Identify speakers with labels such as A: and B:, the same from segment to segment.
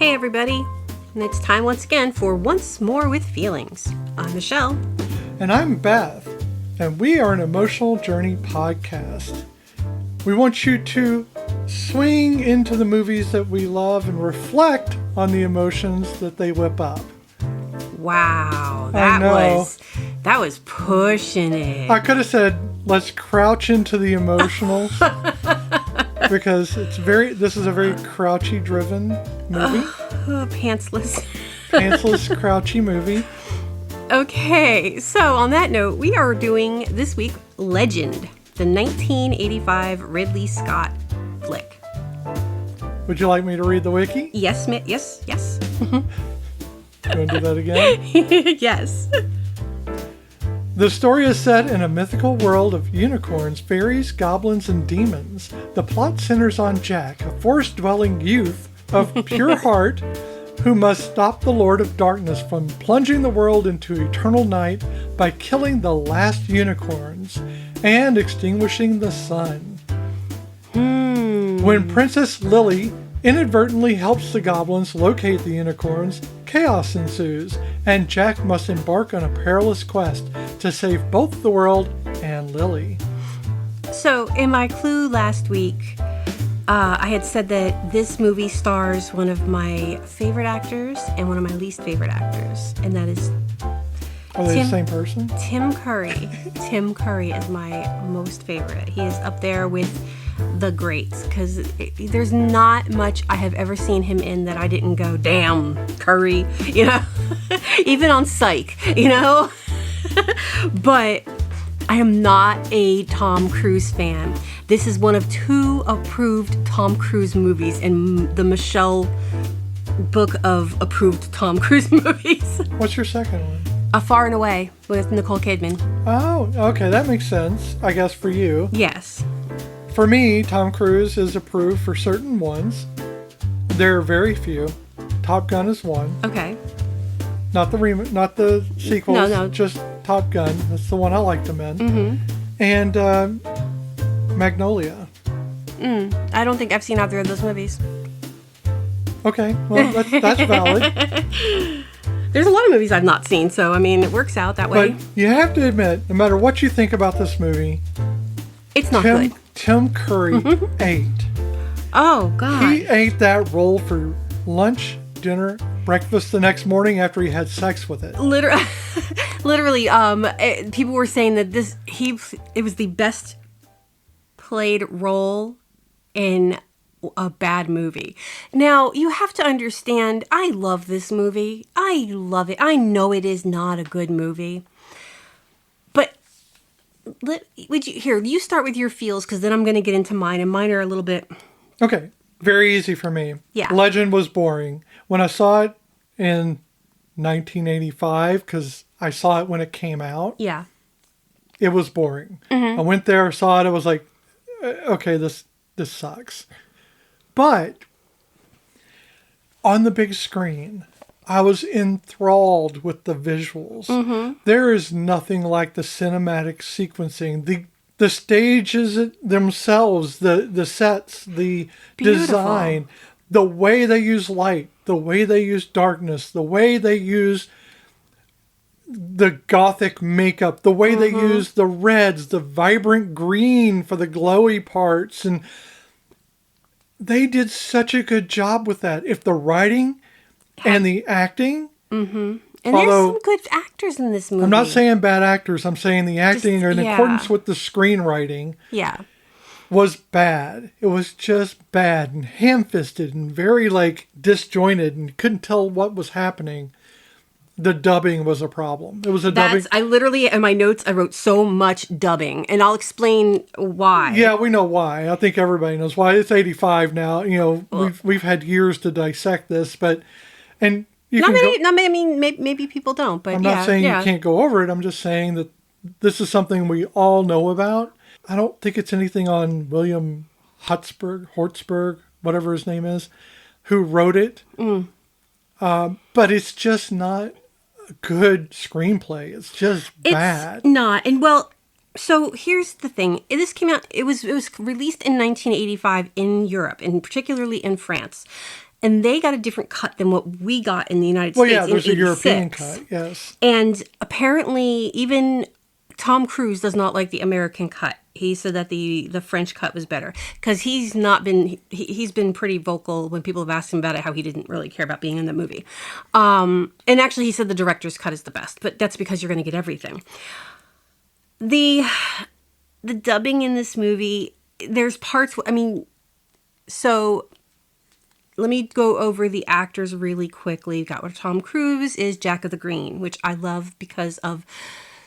A: Hey everybody, and it's time once again for Once More with Feelings. I'm Michelle.
B: And I'm Beth, and we are an emotional journey podcast. We want you to swing into the movies that we love and reflect on the emotions that they whip up.
A: Wow, that was pushing it.
B: I could have said, let's crouch into the emotionals. Because this is a very crouchy driven movie.
A: Pantsless.
B: Pantsless, crouchy movie.
A: Okay, so on that note, we are doing this week Legend, the 1985 Ridley Scott flick.
B: Would you like me to read the wiki?
A: Yes.
B: You want to do that again?
A: Yes.
B: The story is set in a mythical world of unicorns, fairies, goblins, and demons. The plot centers on Jack, a forest-dwelling youth of pure heart who must stop the Lord of Darkness from plunging the world into eternal night by killing the last unicorns and extinguishing the sun. When Princess Lili inadvertently helps the goblins locate the unicorns, chaos ensues, and Jack must embark on a perilous quest to save both the world and Lili.
A: So, in my clue last week, I had said that this movie stars one of my favorite actors and one of my least favorite actors, and that is
B: Are they the same person?
A: Tim Curry. Tim Curry is my most favorite. He is up there with the greats, because there's not much I have ever seen him in that I didn't go, damn, Curry, you know, even on Psych, you know. But I am not a Tom Cruise fan. This is one of 2 approved Tom Cruise movies in the Michelle book of approved Tom Cruise movies.
B: What's your second one?
A: Far and Away with Nicole Kidman.
B: Oh, okay, that makes sense, I guess, for you.
A: Yes.
B: For me, Tom Cruise is approved for certain ones. There are very few. Top Gun is one.
A: Okay.
B: Not the sequels.
A: No.
B: Just Top Gun. That's the one I liked him in.
A: Mm-hmm.
B: And Magnolia.
A: I don't think I've seen either of those movies.
B: Okay, well, that's valid.
A: There's a lot of movies I've not seen, so, I mean, it works out that way.
B: But you have to admit, no matter what you think about this movie,
A: it's not good.
B: Tim Curry ate.
A: Oh, God.
B: He ate that role for lunch, dinner, breakfast the next morning after he had sex with it.
A: Literally, people were saying that it was the best played role in a bad movie. Now, you have to understand, I love this movie. I love it. I know it is not a good movie. But you start with your feels, because then I'm going to get into mine, and mine are a little bit...
B: Okay, very easy for me.
A: Yeah.
B: Legend was boring. When I saw it in 1985, because I saw it when it came out,
A: Yeah.
B: it was boring. Mm-hmm. I went there, saw it, I was like, okay, this sucks. But on the big screen, I was enthralled with the visuals. Mm-hmm. There is nothing like the cinematic sequencing, the stages themselves, the sets, the
A: Beautiful.
B: design, the way they use light, the way they use darkness, the way they use the gothic makeup, the way they use the reds, the vibrant green for the glowy parts, and they did such a good job with that. If the writing and the acting...
A: Mm-hmm. And there's some good actors in this movie.
B: I'm not saying bad actors. I'm saying the acting in accordance with the screenwriting was bad. It was just bad and ham-fisted and very, disjointed, and couldn't tell what was happening. The dubbing was a problem. It was dubbing.
A: I literally, in my notes, I wrote so much dubbing, and I'll explain why.
B: Yeah, we know why. I think everybody knows why. It's 85 now. You know, we've had years to dissect this, but
A: maybe people don't. But
B: I'm not saying you can't go over it. I'm just saying that this is something we all know about. I don't think it's anything on William Hortzberg, whatever his name is, who wrote it. But it's just not a good screenplay. It's just bad.
A: It's not. And so here's the thing. This came out, it was released in 1985 in Europe, and particularly in France. And they got a different cut than what we got in the United
B: Well,
A: States
B: yeah,
A: in
B: there's a
A: 86.
B: European cut, yes.
A: And apparently, even Tom Cruise does not like the American cut. He said that the French cut was better because he's been pretty vocal when people have asked him about it, how he didn't really care about being in the movie. And actually, he said the director's cut is the best, but that's because you're going to get everything. The dubbing in this movie, there's parts. So let me go over the actors really quickly. We've got Tom Cruise is Jack of the Green, which I love because of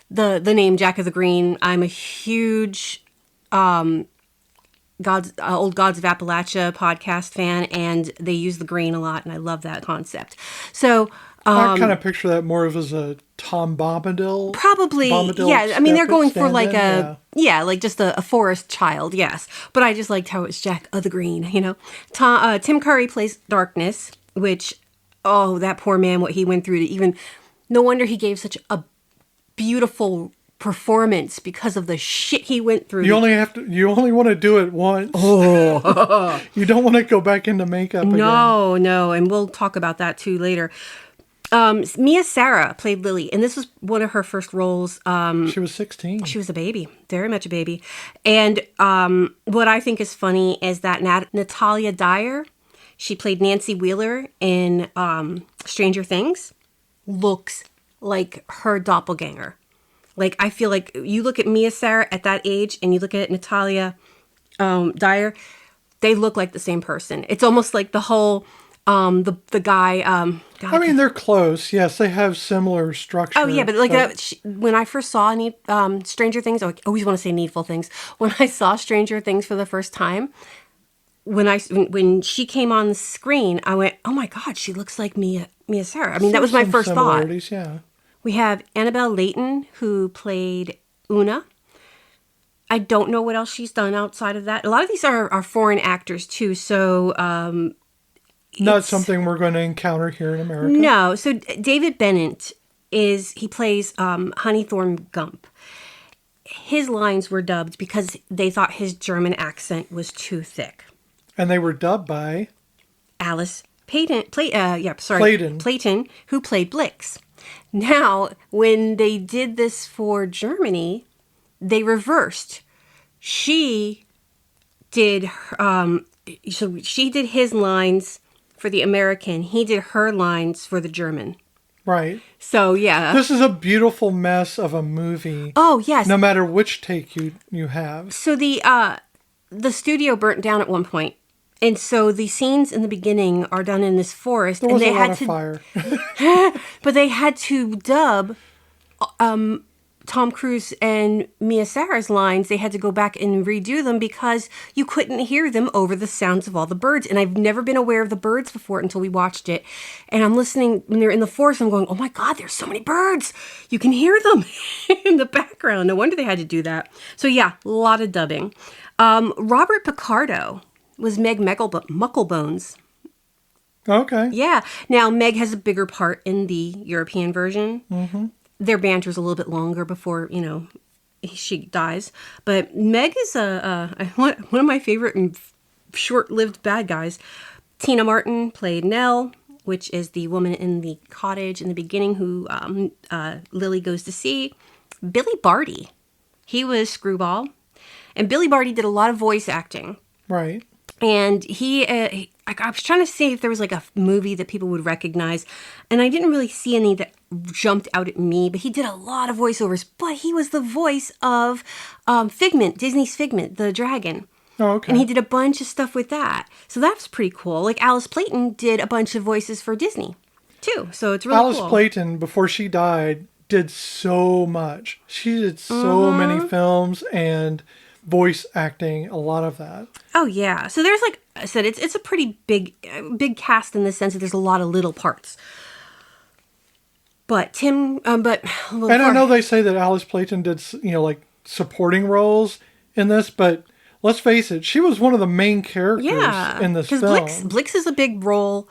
A: the name Jack of the Green. I'm a huge Old Gods of Appalachia podcast fan, and they use the green a lot, and I love that concept. So
B: I kind of picture that more of as a Tom Bombadil.
A: Probably,
B: Bombadil
A: yeah. I mean, they're going for like
B: stand-in,
A: like just a forest child, yes. But I just liked how it's Jack of the Green, you know. Tim Curry plays Darkness, which, oh, that poor man, what he went through to even. No wonder he gave such a beautiful performance because of the shit he went through.
B: You only want to do it once. Oh. You don't want to go back into makeup again.
A: No, and we'll talk about that too later. Mia Sara played Lili, and this was one of her first roles.
B: She was 16.
A: She was a baby, very much a baby. And what I think is funny is that Natalia Dyer, she played Nancy Wheeler in Stranger Things, looks like her doppelganger. Like, I feel like you look at Mia Sara at that age and you look at Natalia Dyer, they look like the same person. It's almost like the whole... the guy,
B: I mean, they're close. Yes, they have similar structure.
A: Oh yeah, but like when I first saw Stranger Things, I always want to say Needful Things. When I saw Stranger Things for the first time, when she came on the screen, I went, "Oh my God, she looks like Mia Sara." I mean, that was my first thought.
B: Yeah.
A: We have Annabelle Layton, who played Una. I don't know what else she's done outside of that. A lot of these are foreign actors too, so.
B: Not something we're going to encounter here in America.
A: No. So David Bennett he plays Honeythorn Gump. His lines were dubbed because they thought his German accent was too thick.
B: And they were dubbed by
A: Alice Payton, Playton, who played Blix. Now, when they did this for Germany, they reversed. She did she did his lines for the American. He did her lines for the German.
B: Right.
A: So, yeah.
B: This is a beautiful mess of a movie.
A: Oh, yes.
B: No matter which take you have.
A: So the studio burnt down at one point. And so the scenes in the beginning are done in this forest.
B: There was a lot of fire.
A: But they had to dub Tom Cruise and Mia Sara's lines. They had to go back and redo them because you couldn't hear them over the sounds of all the birds. And I've never been aware of the birds before until we watched it. And I'm listening when they're in the forest. I'm going, oh my God, there's so many birds. You can hear them in the background. No wonder they had to do that. So yeah, a lot of dubbing. Robert Picardo was Meg Mucklebones.
B: Okay.
A: Yeah. Now, Meg has a bigger part in the European version. Mm-hmm. Their banter's a little bit longer before, she dies. But Meg is one of my favorite and short-lived bad guys. Tina Martin played Nell, which is the woman in the cottage in the beginning who Lily goes to see. Billy Barty, he was Screwball. And Billy Barty did a lot of voice acting.
B: Right.
A: And I was trying to see if there was like a movie that people would recognize. And I didn't really see any that jumped out at me. But he did a lot of voiceovers. But he was the voice of Figment, Disney's Figment, the dragon.
B: Oh, okay.
A: And he did a bunch of stuff with that. So that's pretty cool. Like Alice Playton did a bunch of voices for Disney, too. So it's really cool.
B: Alice Playton, before she died, did so much. She did so many films and voice acting, a lot of that.
A: Oh yeah. So there's, like I said, it's a pretty big cast in the sense that there's a lot of little parts. But and I
B: know they say that Alice Playton did, like supporting roles in this, but let's face it, she was one of the main characters in this film.
A: Because Blix is a big role,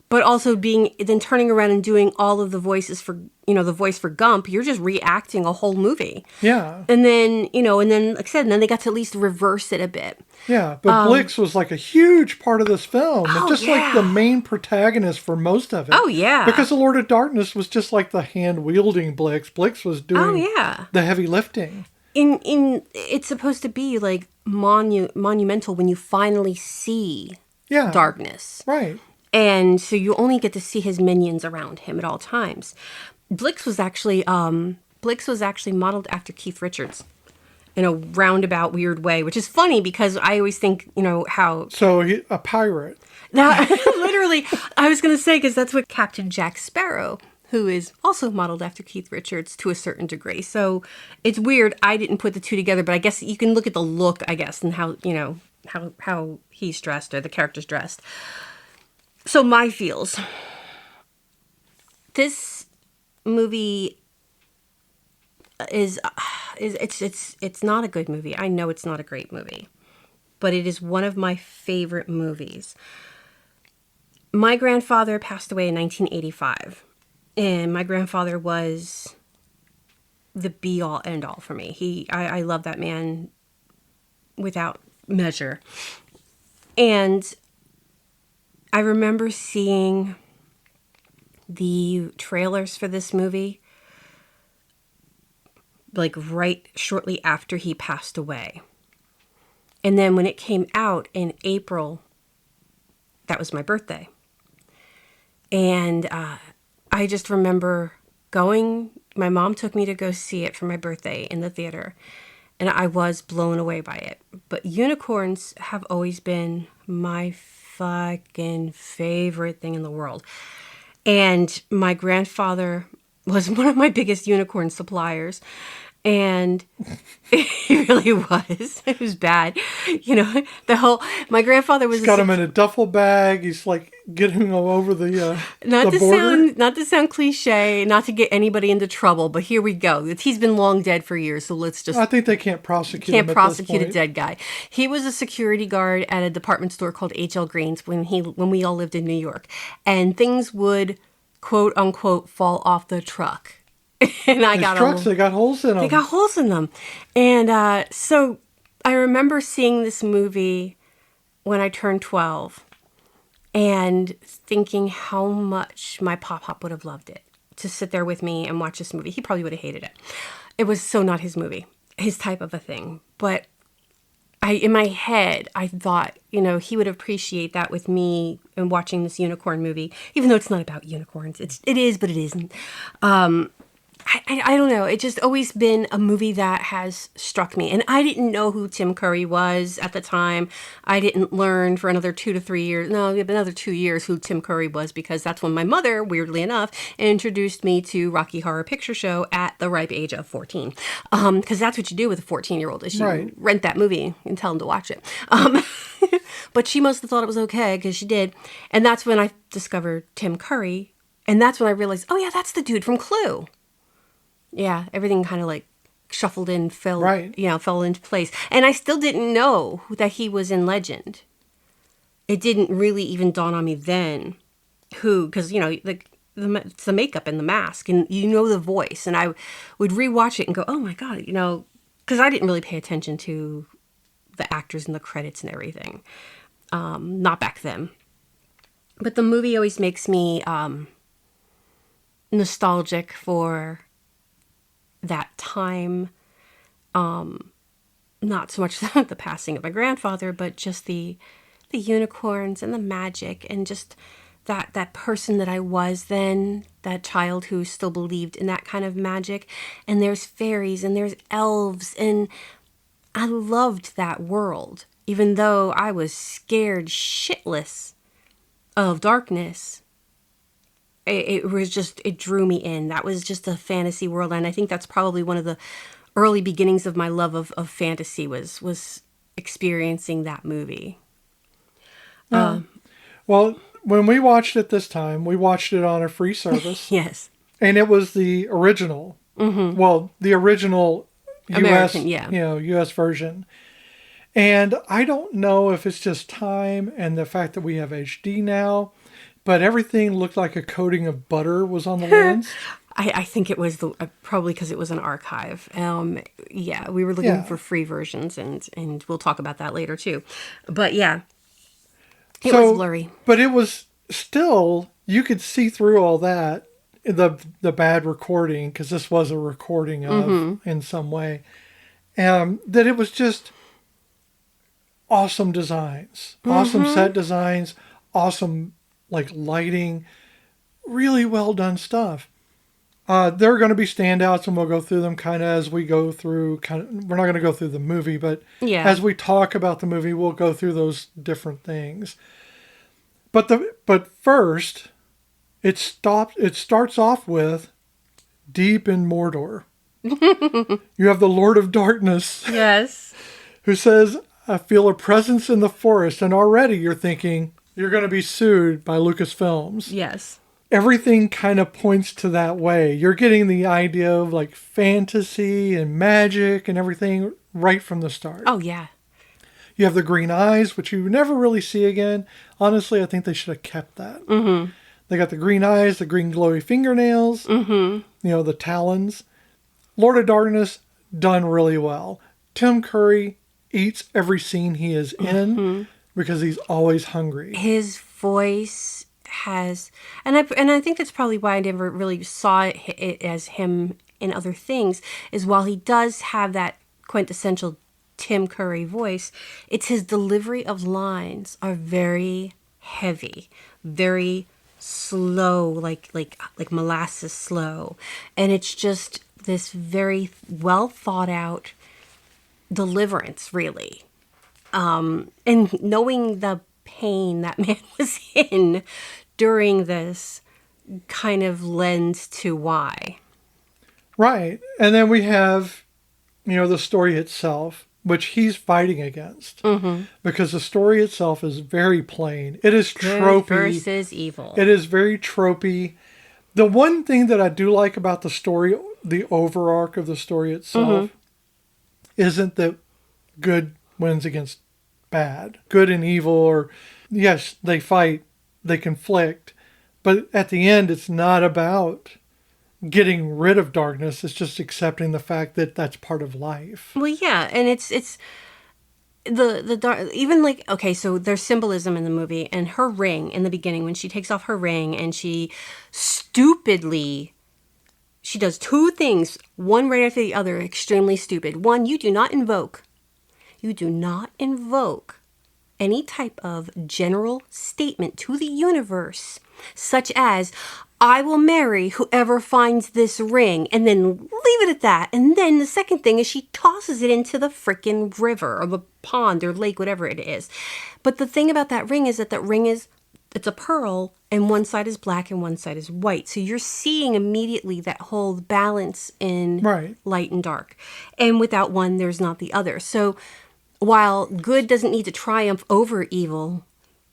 A: but also then turning around and doing all of the voices for, the voice for Gump, you're just reacting a whole movie.
B: Yeah.
A: And then, like I said, and then they got to at least reverse it a bit.
B: Yeah, but Blix was like a huge part of this film. And just like the main protagonist for most of it.
A: Oh, yeah.
B: Because the Lord of Darkness was just like the hand-wielding Blix. Blix was doing the heavy lifting.
A: It's supposed to be like monumental when you finally see darkness.
B: Right.
A: And so you only get to see his minions around him at all times. Blix was actually modeled after Keith Richards in a roundabout weird way, which is funny because I always think, how...
B: So a pirate.
A: That, literally, I was going to say, because that's what Captain Jack Sparrow, who is also modeled after Keith Richards to a certain degree. So it's weird. I didn't put the two together, but I guess you can look at the look, I guess, and how, how he's dressed or the character's dressed. So my feels. This movie it's not a good movie. I know it's not a great movie, but it is one of my favorite movies. My grandfather passed away in 1985, and my grandfather was the be all end all for me. I love that man without measure. And I remember seeing the trailers for this movie like right shortly after he passed away. And then when it came out in April, that was my birthday. And I just remember my mom took me to go see it for my birthday in the theater. And I was blown away by it. But unicorns have always been my fucking favorite thing in the world. And my grandfather was one of my biggest unicorn suppliers. And he really was. It was bad. My grandfather was...
B: He's got him in a duffel bag. He's like getting him over the border.
A: Not to sound cliche, not to get anybody into trouble, but here we go. He's been long dead for years, so let's just...
B: I think they can't prosecute him at this point.
A: A dead guy. He was a security guard at a department store called H.L. Green's when we all lived in New York. And things would, quote unquote, fall off the truck. And
B: they got holes in them.
A: They got holes in them. And so I remember seeing this movie when I turned 12 and thinking how much my pop-pop would have loved it to sit there with me and watch this movie. He probably would have hated it. It was so not his movie, his type of a thing. But in my head, I thought, he would appreciate that with me and watching this unicorn movie, even though it's not about unicorns. It is, but it isn't. I don't know. It's just always been a movie that has struck me. And I didn't know who Tim Curry was at the time. I didn't learn for another 2 to 3 years. No, another 2 years who Tim Curry was, because that's when my mother, weirdly enough, introduced me to Rocky Horror Picture Show at the ripe age of 14. Because that's what you do with a 14-year-old is you rent that movie and tell them to watch it. But she must have thought it was okay because she did. And that's when I discovered Tim Curry. And that's when I realized, oh yeah, that's the dude from Clue. Yeah, everything kind of like shuffled in, fell into place. And I still didn't know that he was in Legend. It didn't really even dawn on me then because, it's the makeup and the mask and the voice. And I would rewatch it and go, oh my God, because I didn't really pay attention to the actors and the credits and everything. Not back then. But the movie always makes me nostalgic for that time, not so much the passing of my grandfather, but just the unicorns and the magic and just that person that I was then, that child who still believed in that kind of magic. And there's fairies and there's elves, and I loved that world, even though I was scared shitless of darkness. It drew me in. That was just a fantasy world. And I think that's probably one of the early beginnings of my love of fantasy was experiencing that movie.
B: Well, when we watched it this time, we watched it on a free service.
A: Yes.
B: And it was the original. Mm-hmm. Well, the original
A: American,
B: US version. And I don't know if it's just time and the fact that we have HD now, but everything looked like a coating of butter was on the lens.
A: I think it was probably because it was an archive. Yeah, we were looking for free versions, and we'll talk about that later too. But yeah, it was blurry.
B: But it was still, you could see through all that, the bad recording, because this was a recording of in some way, that it was just awesome designs, awesome set designs, awesome like lighting, really well done stuff. There are going to be standouts, and we'll go through them kind of as we go through. We're not going to go through the movie, but as we talk about the movie, we'll go through those different things. But first, it starts off with deep in Mordor. You have the Lord of Darkness.
A: Yes.
B: Who says, "I feel a presence in the forest," and already you're thinking you're going to be sued by Lucasfilms.
A: Yes.
B: Everything kind of points to that way. You're getting the idea of like fantasy and magic and everything right from the start.
A: Oh, yeah.
B: You have the green eyes, which you never really see again. Honestly, I think they should have kept that. Mm-hmm. They got the green eyes, the green glowy fingernails, the talons. Lord of Darkness, done really well. Tim Curry eats every scene he is in because he's always hungry.
A: His voice has, and I think that's probably why I never really saw it as him in other things, is while he does have that quintessential Tim Curry voice, it's his delivery of lines are very heavy, very slow, like molasses slow, and it's just this very well thought out deliverance, really. And knowing the pain that man was in during this kind of lends to why.
B: Right. And then we have, the story itself, which he's fighting against. Because the story itself is very plain. It is tropey.
A: Good versus evil.
B: It is very tropey. The one thing that I do like about the story, the overarch of the story itself, isn't that good wins against bad. Good and evil, or yes, they fight, they conflict, but at the end, it's not about getting rid of darkness. It's just accepting the fact that that's part of life.
A: Well, yeah, and it's the dark, even like, okay, so there's symbolism in the movie, and her ring in the beginning, when she takes off her ring and she does two things, one right after the other, extremely stupid. One, you do not invoke any type of general statement to the universe, such as, I will marry whoever finds this ring, and then leave it at that. And then the second thing is she tosses it into the freaking river or the pond or lake, whatever it is. But the thing about that ring is it's a pearl, and one side is black and one side is white. So you're seeing immediately that whole balance in light and dark. And without one, there's not the other. So while good doesn't need to triumph over evil,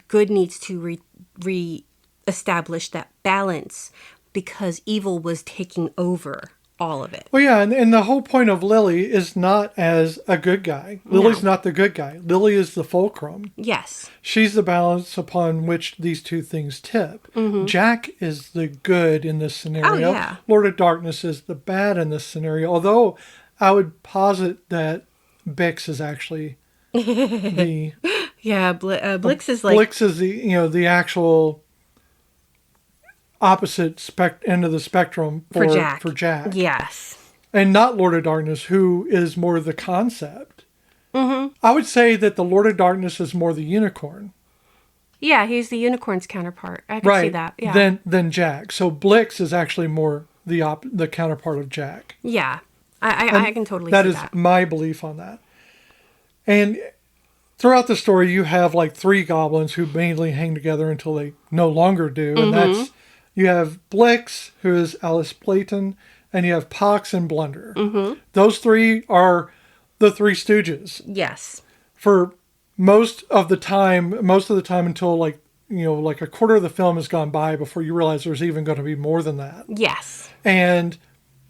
A: good needs to re-establish that balance because evil was taking over all of it.
B: Well, yeah, and the whole point of Lili is not as a good guy. Lili's not the good guy. Lili is the fulcrum.
A: Yes.
B: She's the balance upon which these two things tip. Jack is the good in this scenario.
A: Oh, yeah.
B: Lord of Darkness is the bad in this scenario. Although I would posit that Bix is actually the...
A: Yeah, Blix is like...
B: Blix is the actual opposite end of the spectrum for Jack.
A: Yes.
B: And not Lord of Darkness, who is more the concept. I would say that the Lord of Darkness is more the unicorn.
A: Yeah, he's the unicorn's counterpart. I can see that. Yeah.
B: Than Jack. So Blix is actually more the counterpart of Jack.
A: Yeah. I can totally see that.
B: That is my belief on that. And throughout the story, you have like three goblins who mainly hang together until they no longer do. And that's, you have Blix, who is Alice Playton, and you have Pox and Blunder. Those three are the Three Stooges.
A: Yes.
B: For most of the time until like a quarter of the film has gone by before you realize there's even going to be more than that.
A: Yes.
B: And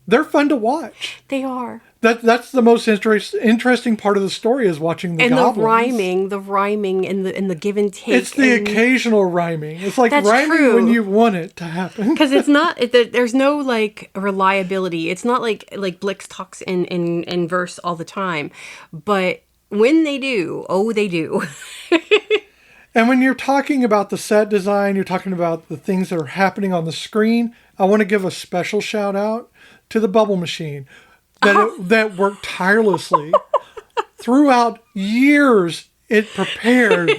B: they're fun to watch.
A: They are.
B: That's the most interesting part of the story is watching the goblins.
A: The rhyming and the give and take.
B: It's the occasional rhyming. It's like rhyming when you want it to happen.
A: Because it's not, there's no like reliability. It's not like Blix talks in verse all the time. But when they do, they do.
B: And when you're talking about the set design, you're talking about the things that are happening on the screen, I want to give a special shout out to the bubble machine that worked tirelessly throughout years. It prepared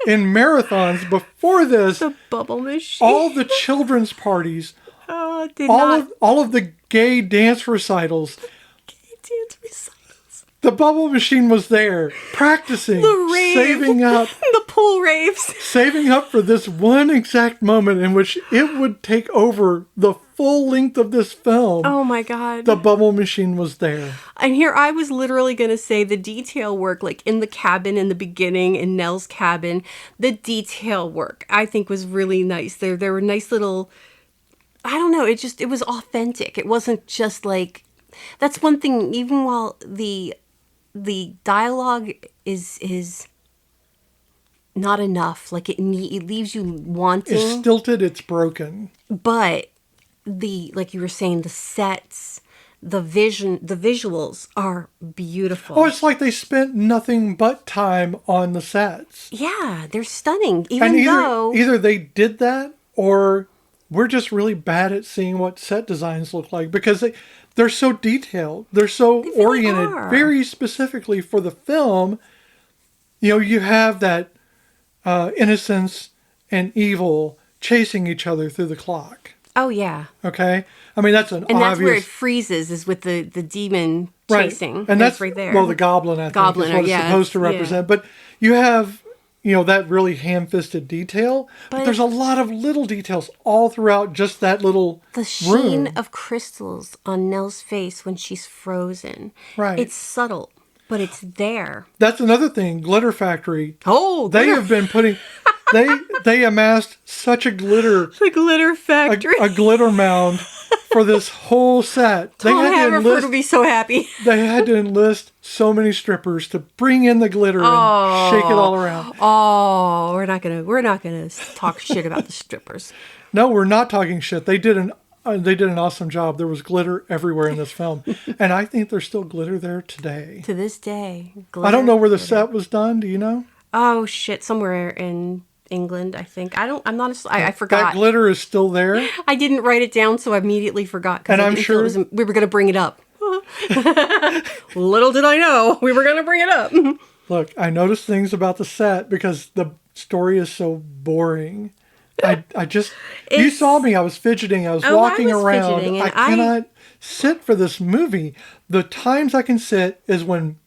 B: in marathons before this.
A: The bubble machine.
B: All the children's parties.
A: All
B: of the gay dance recitals.
A: Dance recitals.
B: The bubble machine was there, practicing,
A: The rave.
B: saving up.
A: The pool raves.
B: Saving up for this one exact moment in which it would take over the full length of this film.
A: Oh my God.
B: The bubble machine was there.
A: And here I was literally going to say the detail work, like in the cabin in the beginning, in Nell's cabin, the detail work I think was really nice. There were nice little, I don't know, it was authentic. It wasn't just like, that's one thing, even while the dialogue is not enough, like it leaves you wanting.
B: It's stilted, it's broken.
A: But like you were saying, the sets, the visuals are beautiful.
B: Oh, it's like they spent nothing but time on the sets.
A: Yeah, they're stunning.
B: Either they did that, or we're just really bad at seeing what set designs look like, because they're so detailed. They're so oriented very specifically for the film. You have that innocence and evil chasing each other through the clock.
A: Oh, yeah.
B: Okay? I mean, that's an obvious...
A: And that's where it freezes, is with the demon chasing.
B: Right. And that's
A: right there.
B: Well, the goblin, I think, is what it's supposed to represent. Yeah. But you have, that really ham-fisted detail. But there's a lot of little details all throughout just that little
A: The sheen of crystals on Nell's face when she's frozen.
B: Right.
A: It's subtle, but it's there.
B: That's another thing. Glitter Factory.
A: Oh,
B: they have been putting... They amassed such a glitter...
A: The Glitter Factory.
B: A glitter mound for this whole set.
A: Tom Haverford would be so happy.
B: They had to enlist so many strippers to bring in the glitter and shake it all around.
A: Oh, we're not gonna talk shit about the strippers.
B: No, we're not talking shit. They did an awesome job. There was glitter everywhere in this film, and I think there's still glitter there today.
A: To this day,
B: I don't know where the set was done. Do you know?
A: Oh shit, somewhere in England, I think. I forgot.
B: That glitter is still there.
A: I didn't write it down, so I immediately forgot.
B: And I'm sure
A: we were going to bring it up. Little did I know we were going to bring it up.
B: Look, I noticed things about the set because the story is so boring. You saw me. I was fidgeting. I was walking around. I cannot sit for this movie. The times I can sit is when,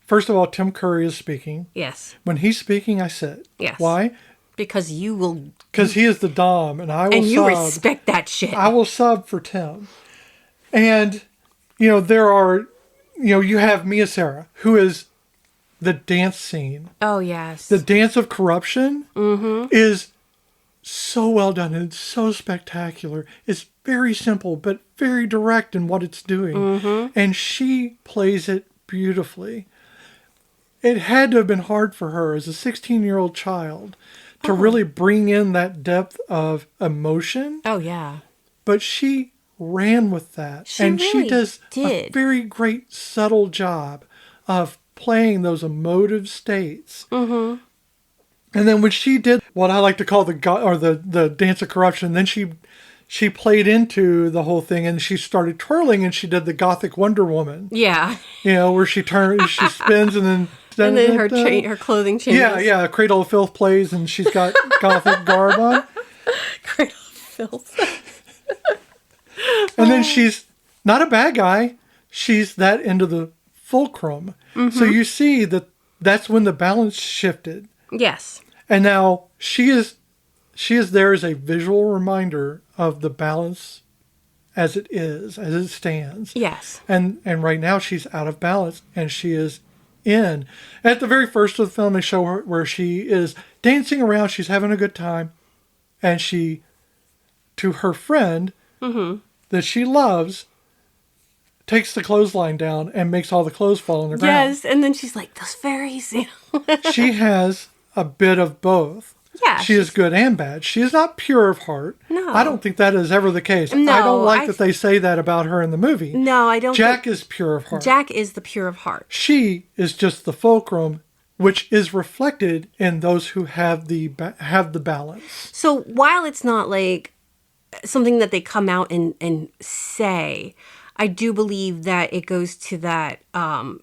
B: first of all, Tim Curry is speaking.
A: Yes.
B: When he's speaking, I sit.
A: Yes.
B: Why?
A: Because you will...
B: Because he is the Dom, and I will sub.
A: And you respect that shit.
B: I will sub for Tim. And, there are... you have Mia Sara, who is the dance scene.
A: Oh, yes.
B: The dance of corruption is so well done, and it's so spectacular. It's very simple, but very direct in what it's doing. And she plays it beautifully. It had to have been hard for her as a 16-year-old child to really bring in that depth of emotion.
A: Oh, yeah.
B: But she ran with that. She does a very great, subtle job of playing those emotive states. And then when she did what I like to call the dance of corruption, then she played into the whole thing, and she started twirling, and she did the Gothic Wonder Woman. Yeah. Where she spins, and then
A: her clothing changes.
B: Yeah. Cradle of Filth plays, and she's got Gothic garb on.
A: Cradle of Filth.
B: And then she's not a bad guy. She's that into the fulcrum. So you see that's when the balance shifted.
A: Yes.
B: And now she is there as a visual reminder of the balance as it stands.
A: Yes.
B: And right now she's out of balance, and she is in. At the very first of the film, they show her where she is dancing around. She's having a good time. And to her friend that she loves, takes the clothesline down and makes all the clothes fall on the ground.
A: Yes, and then she's like, those fairies.
B: She has a bit of both.
A: Yeah.
B: She is good and bad. She is not pure of heart.
A: No.
B: I don't think that is ever the case.
A: No,
B: I don't like that they say that about her in the movie.
A: No, I don't.
B: Jack is pure of heart.
A: Jack is the pure of heart.
B: She is just the fulcrum, which is reflected in those who have the balance.
A: So while it's not like something that they come out and say, I do believe that it goes to that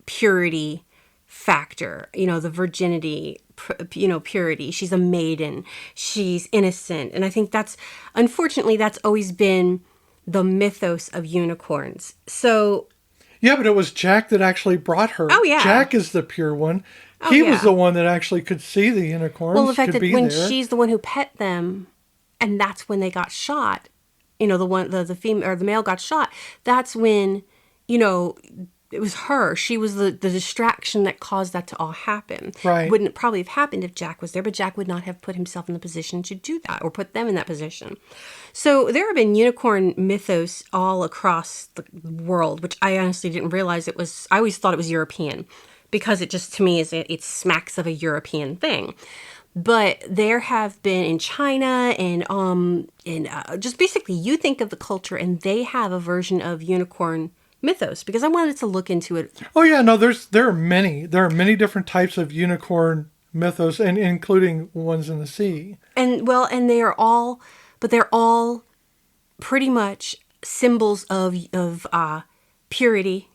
A: purity factor, the virginity, purity. She's a maiden. She's innocent. And I think unfortunately, that's always been the mythos of unicorns. So...
B: Yeah, but it was Jack that actually brought her.
A: Oh, yeah.
B: Jack is the pure one. He was the one that actually could see the unicorns.
A: Well, the fact that when
B: there.
A: She's the one who pet them, and that's when they got shot. The female or the male got shot. That's when, it was her. She was the distraction that caused that to all happen.
B: Right.
A: Wouldn't probably have happened if Jack was there, but Jack would not have put himself in the position to do that or put them in that position. So there have been unicorn mythos all across the world, which I honestly didn't realize it was. I always thought it was European because it just, to me, it smacks of a European thing. But there have been in China and just basically you think of the culture and they have a version of unicorn mythos because I wanted to look into it. Oh
B: yeah, no, there are many different types of unicorn mythos, and including ones in the sea.
A: And they're all pretty much symbols of purity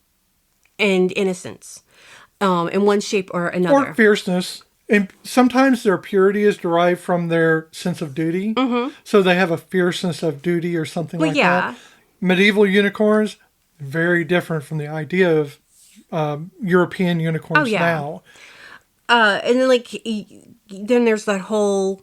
A: and innocence, in one shape or another,
B: or fierceness. And sometimes their purity is derived from their sense of duty. Mm-hmm. So they have a fierceness of duty or something that. Medieval unicorns, very different from the idea of European unicorns now.
A: And then there's that whole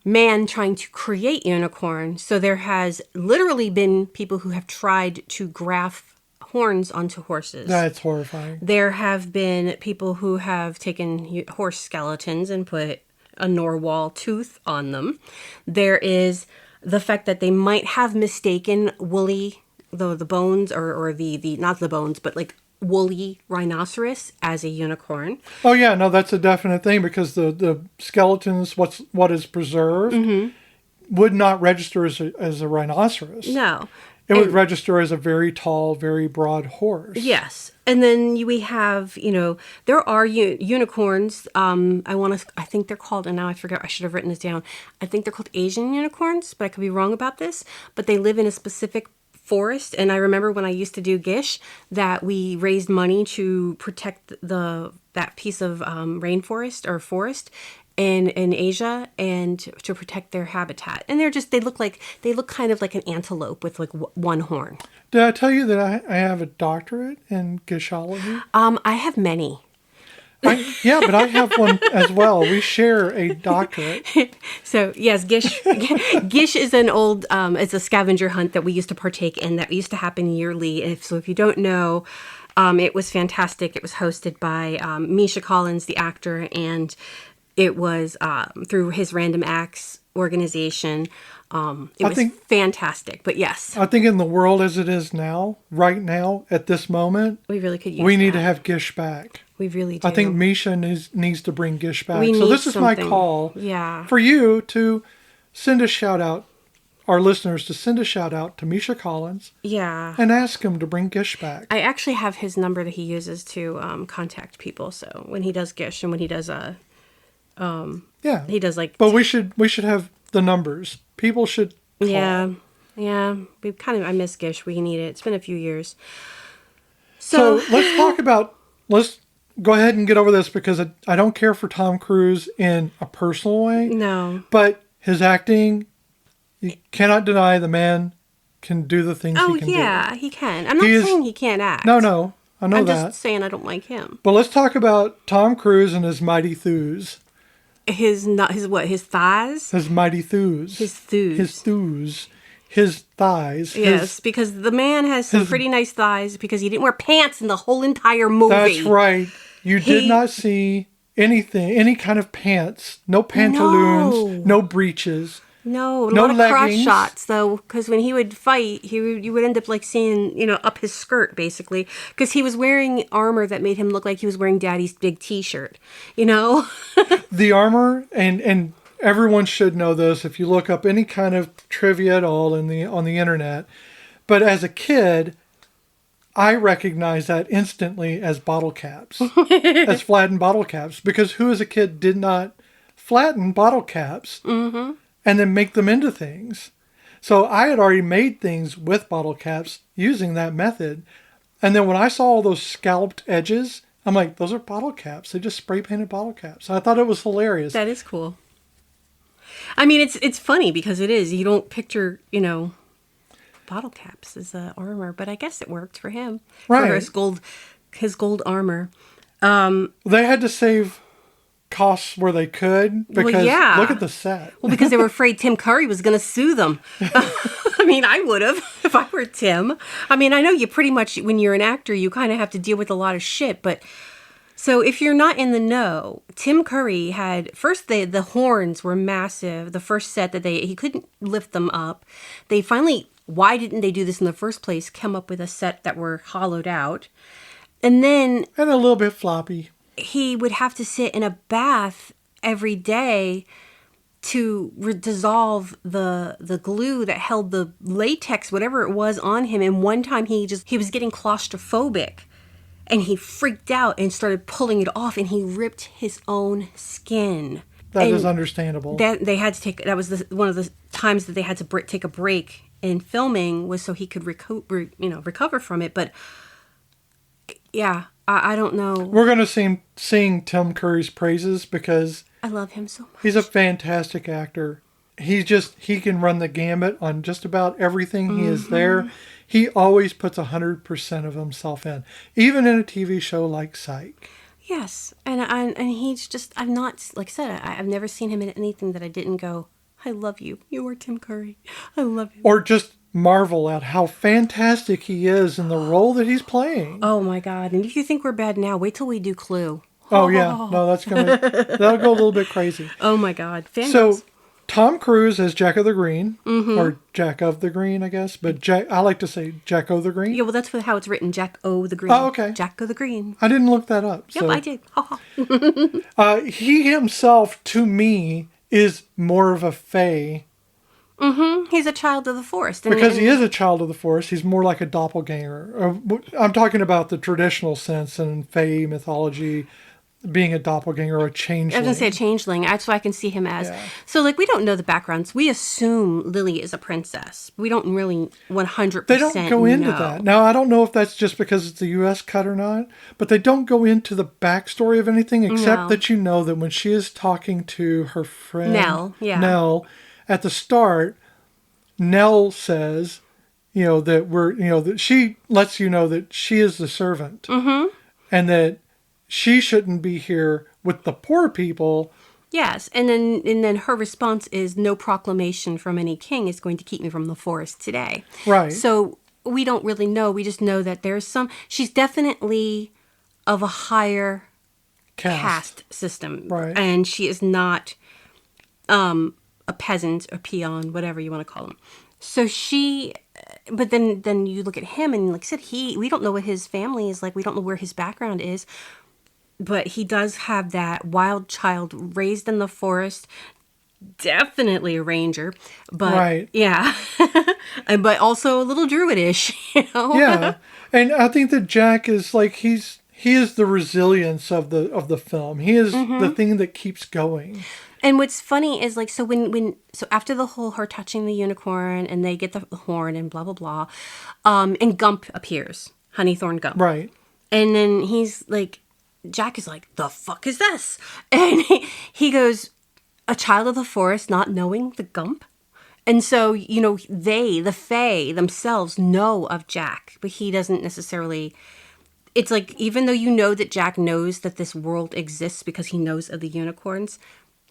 A: man trying to create unicorn. So there has literally been people who have tried to graft horns onto horses.
B: That's horrifying.
A: There have been people who have taken horse skeletons and put a narwhal tooth on them. There is the fact that they might have mistaken woolly, the bones or the not the bones, but like woolly rhinoceros as a unicorn.
B: Oh yeah, no, that's a definite thing because the skeletons, what is preserved, would not register as a rhinoceros.
A: No.
B: It would register as a very tall, very broad horse.
A: Yes. And then we have, there are unicorns. I think they're called, and now I forget, I should have written this down. I think they're called Asian unicorns, but I could be wrong about this. But they live in a specific forest. And I remember when I used to do Gish that we raised money to protect that piece of rainforest or forest in Asia and to protect their habitat. And they look kind of like an antelope with like one horn.
B: Did I tell you that I have a doctorate in Gishology?
A: I have many.
B: Yeah, but I have one as well. We share a doctorate.
A: So yes, Gish is an old, it's a scavenger hunt that we used to partake in that used to happen yearly. If you don't know, it was fantastic. It was hosted by Misha Collins, the actor, and it was through his Random Acts organization. It was fantastic, but yes.
B: I think in the world as it is now, right now, at this moment,
A: we really could use
B: we need to have Gish back.
A: We really do.
B: I think Misha needs to bring Gish back.
A: So
B: this is my call for you to send a shout out, our listeners to send a shout out to Misha Collins.
A: Yeah.
B: And ask him to bring Gish back.
A: I actually have his number that he uses to contact people. So when he does Gish and when he does he does like.
B: But we should have the numbers. People should call.
A: Yeah. I miss Gish. We need it. It's been a few years.
B: So let's go ahead and get over this because I don't care for Tom Cruise in a personal way.
A: No.
B: But his acting, you cannot deny the man can do the things he can do.
A: Oh, yeah, he can. I'm not saying he can't act.
B: No, I know
A: I'm
B: that.
A: I'm just saying I don't like him.
B: But let's talk about Tom Cruise and his mighty thews.
A: His thighs?
B: His mighty thews.
A: His thews.
B: His thighs.
A: Yes, because the man has some pretty nice thighs because he didn't wear pants in the whole entire movie.
B: That's right. You did not see any kind of pants. No pantaloons. No breeches.
A: No, a
B: No
A: lot of crotch
B: leggings.
A: shots though, because when he would fight, you would end up like seeing, up his skirt basically, because he was wearing armor that made him look like he was wearing Daddy's big T-shirt.
B: The armor, and everyone should know this if you look up any kind of trivia at all on the internet. But as a kid, I recognize that instantly as bottle caps, as flattened bottle caps, because who as a kid did not flatten bottle caps and then make them into things? So I had already made things with bottle caps using that method. And then when I saw all those scalloped edges, I'm like, those are bottle caps. They just spray painted bottle caps. I thought it was hilarious.
A: That is cool. I mean, it's funny because it is. You don't picture, bottle caps as armor, but I guess it worked for him.
B: Right.
A: For his gold armor.
B: They had to save costs where they could because
A: yeah.
B: Look at the set.
A: Well, because they were afraid Tim Curry was going to sue them. I mean, I would have if I were Tim. I mean, I know you pretty much, when you're an actor, you kind of have to deal with a lot of shit, but so if you're not in the know, Tim Curry had, first the horns were massive. The first set that he couldn't lift them up. They finally, why didn't they do this in the first place, come up with a set that were hollowed out. And then...
B: And a little bit floppy.
A: He would have to sit in a bath every day to dissolve the glue that held the latex, whatever it was, on him. And one time he was getting claustrophobic. And he freaked out and started pulling it off, and he ripped his own skin.
B: That is understandable.
A: They had to take. That was one of the times that they had to take a break in filming, was so he could recover from it. But yeah, I don't know.
B: We're going to sing Tim Curry's praises because
A: I love him so much.
B: He's a fantastic actor. He can run the gamut on just about everything. He is there. He always puts 100% of himself in, even in a TV show like Psych.
A: Yes, and he's just, I've not, like I said, I've never seen him in anything that I didn't go, I love you. You are Tim Curry. I love you.
B: Or just marvel at how fantastic he is in the role that he's playing.
A: Oh my God! And if you think we're bad now, wait till we do Clue.
B: Oh yeah, no, that'll go a little bit crazy.
A: Oh my God!
B: So Tom Cruise as Jack of the Green, or Jack of the Green, I guess, but I like to say Jack O' the Green.
A: Yeah, well, that's how it's written, Jack O' the Green.
B: Oh, okay.
A: Jack O' the Green.
B: I didn't look that up.
A: Yep, I did.
B: He himself, to me, is more of a fae.
A: He's a child of the forest.
B: Because he is a child of the forest, he's more like a doppelganger. I'm talking about the traditional sense in fae mythology, being a doppelganger or a changeling.
A: I was going to say a changeling. That's what I can see him as. Yeah. So, we don't know the backgrounds. We assume Lili is a princess. We don't really 100%
B: They don't go into that. Now, I don't know if that's just because it's the U.S. cut or not, but they don't go into the backstory of anything except that that when she is talking to her friend Nell, at the start, Nell says, that she lets you know that she is the servant. And that she shouldn't be here with the poor people.
A: Yes, and then her response is, no proclamation from any king is going to keep me from the forest today.
B: Right.
A: So we don't really know. We just know that she's definitely of a higher caste system.
B: Right.
A: And she is not a peasant, a peon, whatever you want to call him. So but then you look at him, and like I said, we don't know what his family is like. We don't know where his background is. But he does have that wild child raised in the forest, definitely a ranger, but
B: right.
A: Yeah, but also a little druidish,
B: Yeah, and I think that Jack is like he is the resilience of the film. He is the thing that keeps going.
A: And what's funny is so so after the whole her touching the unicorn and they get the horn and blah blah blah, and Gump appears, Honeythorn Gump,
B: right,
A: and then he's like. Jack is like, the fuck is this? And he goes, a child of the forest not knowing the Gump? And so, the Fae themselves know of Jack, but he doesn't necessarily... It's like, even though that Jack knows that this world exists because he knows of the unicorns,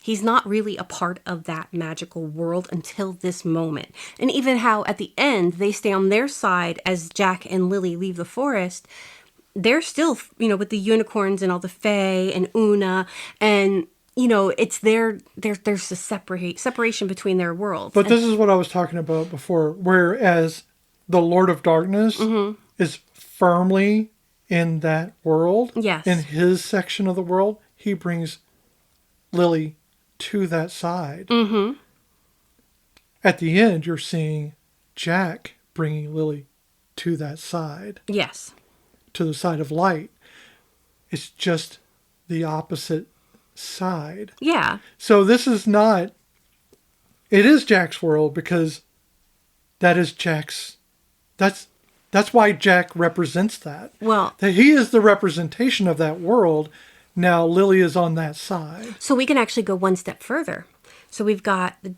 A: he's not really a part of that magical world until this moment. And even how, at the end, they stay on their side as Jack and Lili leave the forest... They're still, with the unicorns and all the Fae and Una, and it's there's a separation between their worlds.
B: But this is what I was talking about before. Whereas the Lord of Darkness is firmly in that world,
A: Yes.
B: in his section of the world, he brings Lili to that side. Mm-hmm. At the end, you're seeing Jack bringing Lili to that side.
A: Yes.
B: To the side of light. It's just the opposite side.
A: Yeah.
B: So this is not... It is Jack's world because that is Jack's... That's why Jack represents that.
A: Well,
B: that he is the representation of that world. Now Lili is on that side.
A: so we can actually go one step further. So we've got the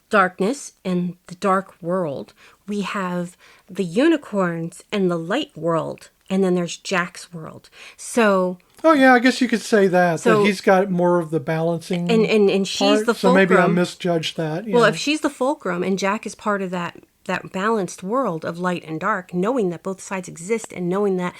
A: darkness and the dark world. We have the unicorns and the light world. And then there's Jack's world. So...
B: Oh, yeah, I guess you could say that.
A: So,
B: that he's got more of the balancing
A: and she's
B: part,
A: the fulcrum.
B: so maybe I misjudged that.
A: Well, if she's the fulcrum and Jack is part of that balanced world of light and dark, knowing that both sides exist and knowing that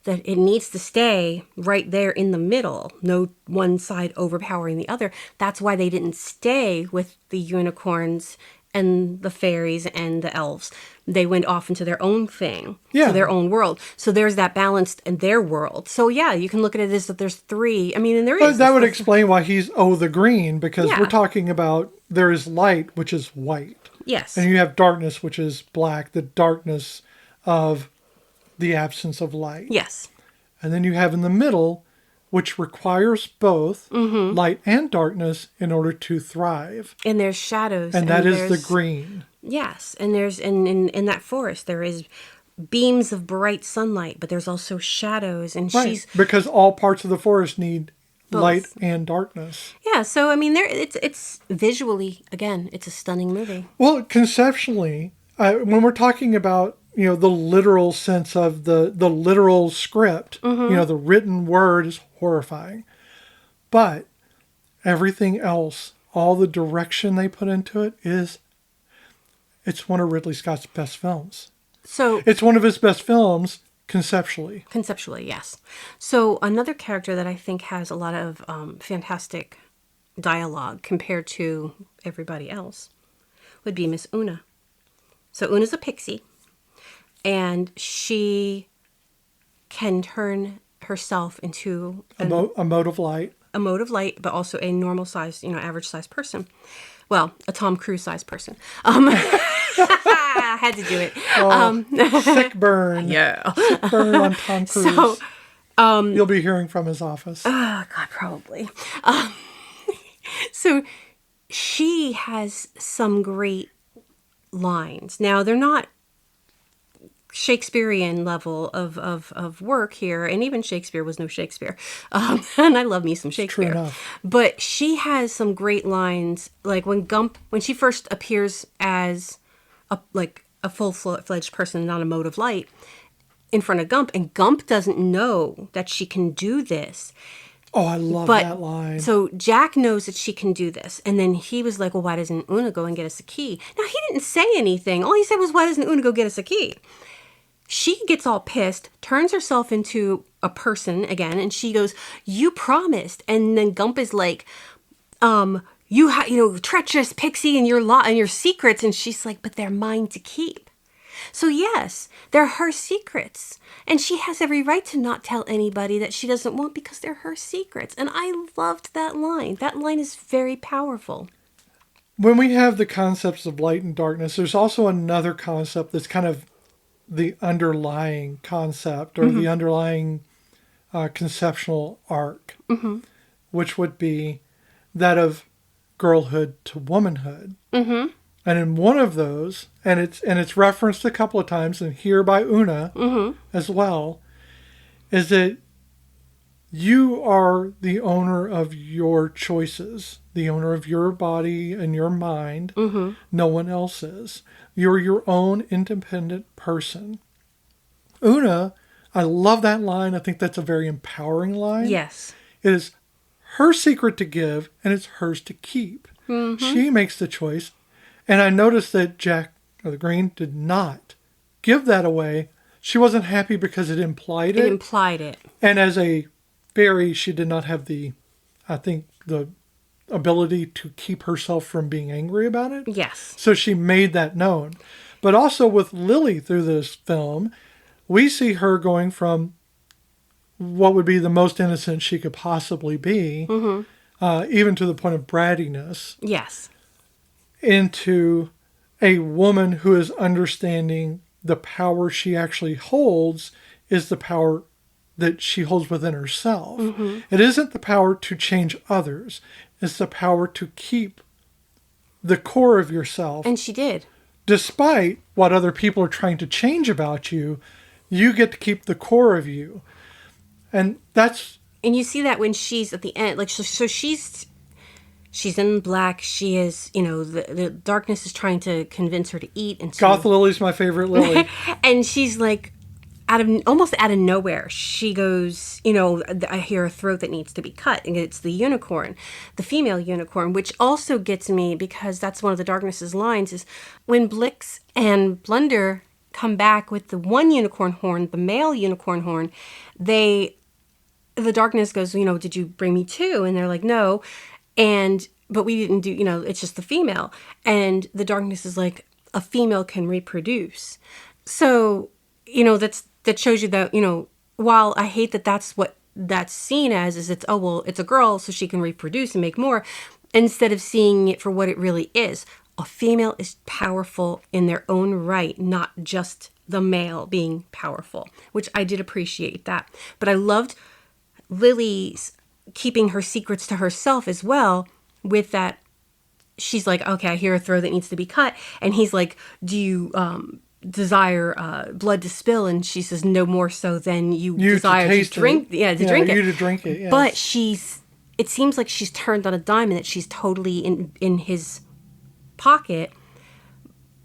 A: it needs to stay right there in the middle, no one side overpowering the other. That's why they didn't stay with the unicorns and the fairies and the elves. They went off into their own thing, to their own world. So there's that balance in their world. So yeah, you can look at it as that there's three. I mean, and there is.
B: But that would explain why he's the green, because
A: Yeah.
B: we're talking about there is light, which is white.
A: Yes.
B: And you have darkness, which is black, the darkness of the absence of light.
A: Yes.
B: And then you have in the middle, which requires both light and darkness in order to thrive.
A: And there's shadows.
B: And that is the green.
A: Yes. And there's in that forest, there is beams of bright sunlight, but there's also shadows. And
B: Right, because all parts of the forest need
A: both.
B: Light and darkness.
A: Yeah, so I mean, it's visually, again, it's a stunning movie.
B: Well, conceptually, when we're talking about the literal sense of the literal script, the written word is horrifying, but everything else, all the direction they put into it it's one of Ridley Scott's best films.
A: So
B: it's one of his best films. Conceptually,
A: yes. So another character that I think has a lot of fantastic dialogue compared to everybody else would be Miss Una. So Una's a pixie, and she can turn herself into
B: a mode of light.
A: A mode of light, but also a normal size, average sized person. Well, a Tom Cruise sized person. I had to do it.
B: Sick burn.
A: Yeah.
B: Sick burn on Tom Cruise.
A: So,
B: you'll be hearing from his office.
A: Oh, God, probably. So she has some great lines. Now, they're not Shakespearean level of work here, and even Shakespeare was no Shakespeare. And I love me some Shakespeare.
B: True enough.
A: But she has some great lines, like when she first appears as a full-fledged person, not a mode of light, in front of Gump, and Gump doesn't know that she can do this.
B: Oh, I love that line.
A: So Jack knows that she can do this. And then he was like, well, why doesn't Una go and get us a key? Now, he didn't say anything. All he said was, why doesn't Una go get us a key? She gets all pissed, turns herself into a person again, and she goes, you promised. And then Gump is like, treacherous pixie and your secrets. And she's like, but they're mine to keep. So yes, they're her secrets. And she has every right to not tell anybody that she doesn't want because they're her secrets. And I loved that line. That line is very powerful.
B: When we have the concepts of light and darkness, there's also another concept that's kind of the underlying concept or the underlying conceptual arc, which would be that of girlhood to womanhood. Mm-hmm. And in one of those, and it's referenced a couple of times, and here by Una as well, is that you are the owner of your choices, the owner of your body and your mind. Mm-hmm. No one else is. You're your own independent person. Una, I love that line. I think that's a very empowering line.
A: Yes.
B: It is her secret to give, and it's hers to keep. Mm-hmm. She makes the choice. And I noticed that Jack, or the Green, did not give that away. She wasn't happy because it implied it.
A: It implied it.
B: And as a fairy, she did not have the the ability to keep herself from being angry about it.
A: Yes.
B: So she made that known. But also with Lili through this film, we see her going from what would be the most innocent she could possibly be, even to the point of brattiness,
A: Yes.
B: into a woman who is understanding the power she actually holds is the power that she holds within herself. It isn't the power to change others. It's the power to keep the core of yourself.
A: And she did.
B: Despite what other people are trying to change about you, you get to keep the core of you. And that's...
A: And you see that when she's at the end, like, so she's in black. She is, the darkness is trying to convince her to eat. And
B: Goth Lily's my favorite Lily.
A: And she's like, almost out of nowhere, she goes, I hear a throat that needs to be cut. And it's the unicorn, the female unicorn, which also gets me because that's one of the darkness's lines is when Blix and Blunder come back with the one unicorn horn, the male unicorn horn, the darkness goes, did you bring me two? And they're like, no. But we didn't do, it's just the female. And the darkness is like, a female can reproduce. So, that shows you that, while I hate that that's what that's seen as, is it's a girl, so she can reproduce and make more, instead of seeing it for what it really is. A female is powerful in their own right, not just the male being powerful, which I did appreciate that. But I loved Lily's keeping her secrets to herself as well, with that. She's like, okay, I hear a throat that needs to be cut. And he's like, do you desire blood to spill? And she says, no more so than you desire to drink. Yeah, to drink it.
B: You to drink it, yes.
A: But it seems like she's turned on a dime and that she's totally in his pocket.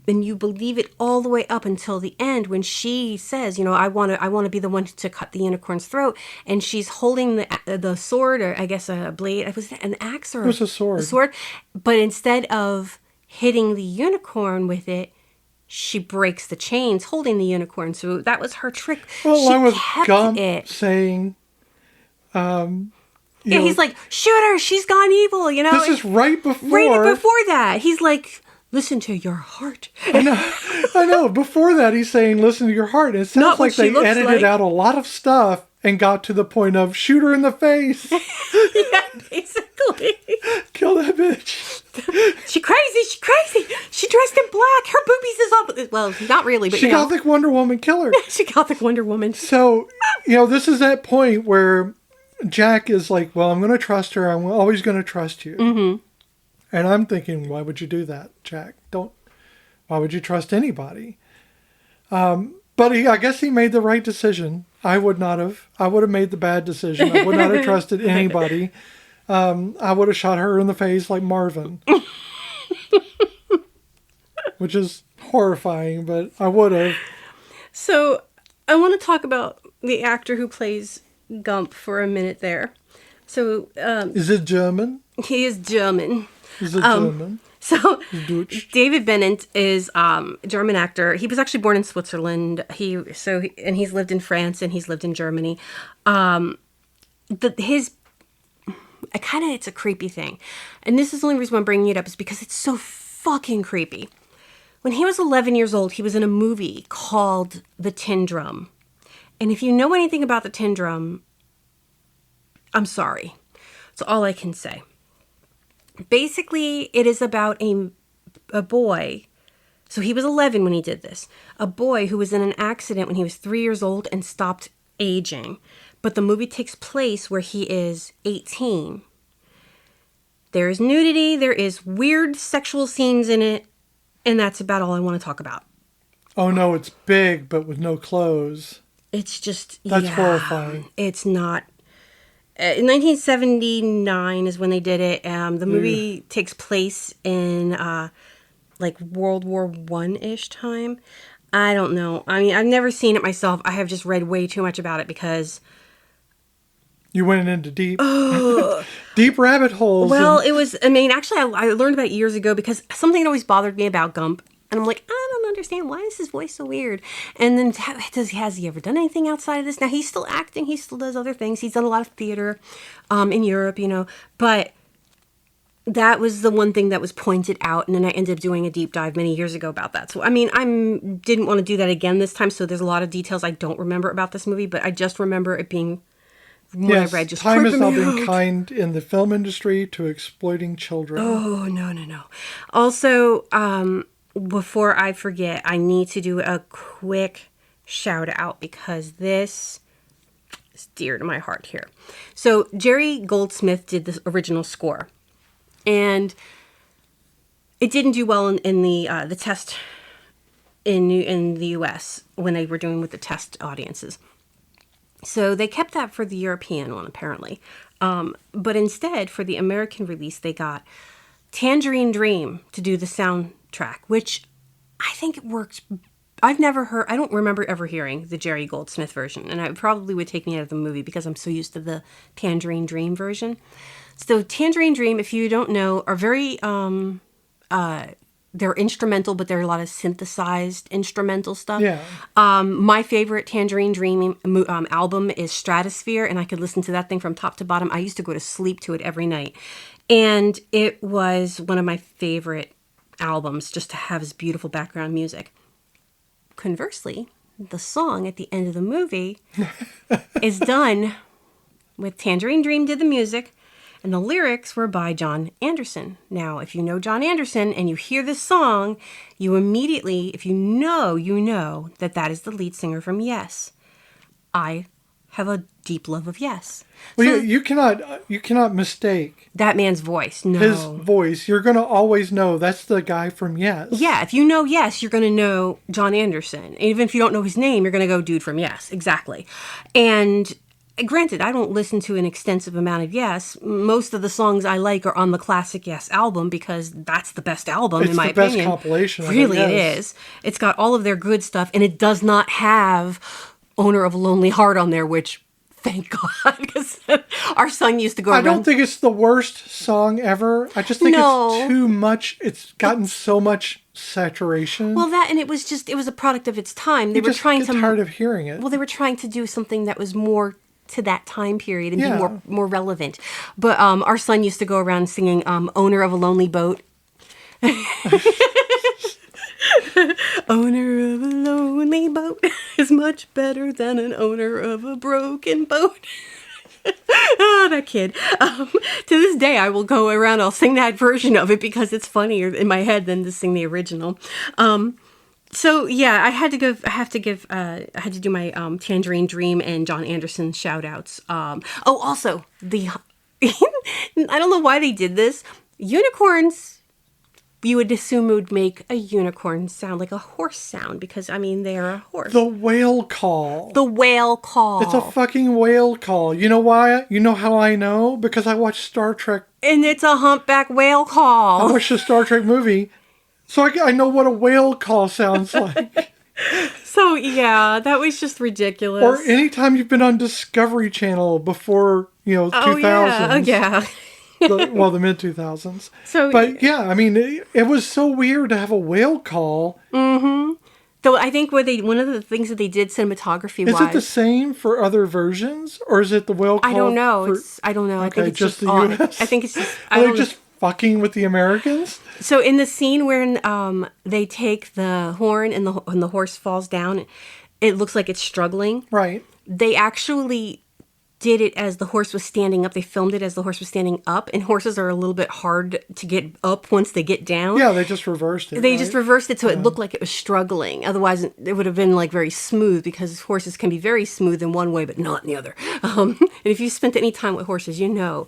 A: And you believe it all the way up until the end when she says, I want to be the one to cut the unicorn's throat. And she's holding the sword, or I guess a blade. Was it an axe or
B: it was a sword?
A: A sword. But instead of hitting the unicorn with it, she breaks the chains holding the unicorn. So that was her trick.
B: Well, along with Gump
A: it.
B: saying,
A: he's like, shoot her, she's gone evil,
B: This is right before.
A: Right before that. He's like, listen to your heart.
B: I know. Before that, he's saying, listen to your heart. It sounds like they edited out a lot of stuff and got to the point of shoot her in the face.
A: Yeah, basically.
B: Kill that bitch.
A: She crazy. She dressed in black. Her boobies is up. Well, not really, but
B: she Gothic Wonder Woman, kill her.
A: She Gothic Wonder Woman.
B: So, this is that point where Jack is like, well, I'm going to trust her. I'm always going to trust you.
A: Mm-hmm.
B: And I'm thinking, why would you do that, Jack? Why would you trust anybody? But I guess he made the right decision. I would not have. I would have made the bad decision. I would not have trusted anybody. I would have shot her in the face like Marvin. Which is horrifying, but I would have.
A: So, I want to talk about the actor who plays Gump for a minute there. So,
B: is it German?
A: He is German.
B: Is it German?
A: So, David Bennett is a German actor. He was actually born in Switzerland. He's lived in France and he's lived in Germany. It's a creepy thing. And this is the only reason why I'm bringing it up is because it's so fucking creepy. When he was 11 years old, he was in a movie called The Tin Drum. And if you know anything about The Tin Drum, I'm sorry. That's all I can say. Basically, it is about a boy. So he was 11 when he did this. A boy who was in an accident when he was 3 years old and stopped aging. But the movie takes place where he is 18. There is nudity. There is weird sexual scenes in it. And that's about all I want to talk about.
B: Oh, no, it's big, but with no clothes.
A: It's just,
B: That's horrifying.
A: It's not. In 1979 is when they did it. The movie takes place in World War I-ish time. I don't know. I mean, I've never seen it myself. I have just read way too much about it because...
B: You went into deep rabbit holes.
A: Well, actually, I learned about it years ago because something that always bothered me about Gump. And I'm like, I don't understand. Why is his voice so weird? And then has he ever done anything outside of this? Now, he's still acting. He still does other things. He's done a lot of theater in Europe, But that was the one thing that was pointed out, and then I ended up doing a deep dive many years ago about that. So, I mean, I didn't want to do that again this time, so there's a lot of details I don't remember about this movie, but I just remember it being, when I read, just
B: time has
A: tripping
B: not
A: me
B: been
A: out.
B: kind in the film industry to exploiting children.
A: Oh, no. Also, before I forget, I need to do a quick shout out because this is dear to my heart here. So, Jerry Goldsmith did the original score. And it didn't do well in the test in the U.S. when they were doing with the test audiences. So they kept that for the European one, apparently. But instead, for the American release, they got Tangerine Dream to do the soundtrack, which I think it worked. I don't remember ever hearing the Jerry Goldsmith version, and it probably would take me out of the movie because I'm so used to the Tangerine Dream version. So Tangerine Dream, if you don't know, are very, they're instrumental, but they're a lot of synthesized instrumental stuff.
B: Yeah.
A: My favorite Tangerine Dream album is Stratosphere, and I could listen to that thing from top to bottom. I used to go to sleep to it every night. And it was one of my favorite albums just to have this beautiful background music. Conversely, the song at the end of the movie is done with Tangerine Dream did the music, and the lyrics were by John Anderson. Now, if you know John Anderson and you hear this song, you immediately, if you know that is the lead singer from Yes. I have a deep love of Yes.
B: Well,
A: So
B: you cannot mistake
A: that man's voice. No.
B: his voice. You're going to always know that's the guy from Yes.
A: Yeah, if you know Yes, you're going to know John Anderson. Even if you don't know his name, you're going to go dude from Yes. Exactly. And granted, I don't listen to an extensive amount of Yes. Most of the songs I like are on the classic Yes album because that's the best album in my opinion.
B: It's the best compilation.
A: Really, it is. It's got all of their good stuff, and it does not have Owner of a Lonely Heart on there, which thank God, because our son used to go around.
B: I don't think it's the worst song ever. I just think it's too much. It's gotten so much saturation.
A: Well, that, and it was a product of its time. They were
B: just
A: trying
B: get
A: to
B: tired of hearing it.
A: Well, they were trying to do something that was more to that time period and be more relevant. But our son used to go around singing Owner of a Lonely Boat. Owner of a lonely boat is much better than an owner of a broken boat. Oh, that kid. To this day, I will go around, I'll sing that version of it because it's funnier in my head than to sing the original. So yeah, I had to do my Tangerine Dream and John Anderson shout outs. Also I don't know why they did this. Unicorns, you would assume would make a unicorn sound like a horse sound because, I mean, they're a horse.
B: The whale call.
A: The whale call.
B: It's a fucking whale call. You know why? You know how I know? Because I watched Star Trek.
A: And it's a humpback whale call.
B: I watched a Star Trek movie. So I know what a whale call sounds like.
A: So, yeah, that was just ridiculous.
B: Or anytime you've been on Discovery Channel before, 2000s.
A: Yeah.
B: The mid-2000s.
A: So,
B: but, yeah, I mean, it was so weird to have a whale call.
A: Mm-hmm. Though I think one of the things that they did cinematography-wise...
B: Is it the same for other versions? Or is it the whale call?
A: I don't know. I don't know.
B: Okay,
A: I think it's
B: just the
A: all,
B: U.S.?
A: I think it's just...
B: Are they just fucking with the Americans?
A: So in the scene where they take the horn and the horse falls down, it looks like it's struggling.
B: Right.
A: They actually did it as the horse was standing up. They filmed it as the horse was standing up, and horses are a little bit hard to get up once they get down.
B: Yeah, they just reversed it.
A: They just reversed it so it looked like it was struggling. Otherwise, it would have been like very smooth because horses can be very smooth in one way, but not in the other. And if you spent any time with horses, you know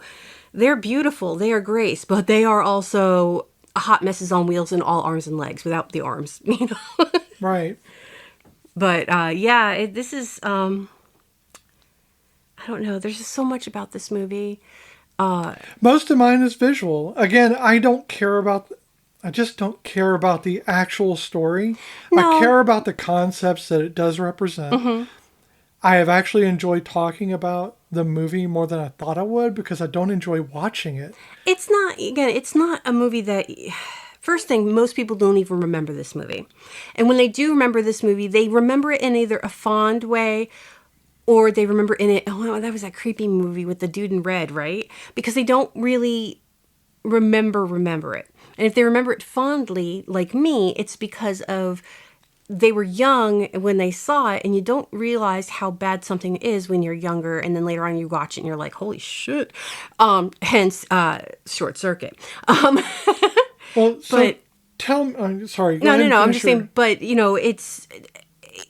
A: they're beautiful, they are grace, but they are also hot messes on wheels in all arms and legs without the arms,
B: Right.
A: But this is. I don't know. There's just so much about this movie.
B: Most of mine is visual. Again, I just don't care about the actual story.
A: No.
B: I care about the concepts that it does represent. Mm-hmm. I have actually enjoyed talking about the movie more than I thought I would because I don't enjoy watching it.
A: It's not a movie that... First thing, most people don't even remember this movie. And when they do remember this movie, they remember it in either a fond way or they remember in it, oh, that was that creepy movie with the dude in red, right? Because they don't really remember it. And if they remember it fondly, like me, it's because of they were young when they saw it, and you don't realize how bad something is when you're younger, and then later on you watch it and you're like, holy shit. Hence, Short Circuit.
B: Well, so
A: but
B: tell me, sorry. Go
A: no,
B: ahead
A: no,
B: and
A: no. I'm
B: finish
A: just
B: your-
A: saying, but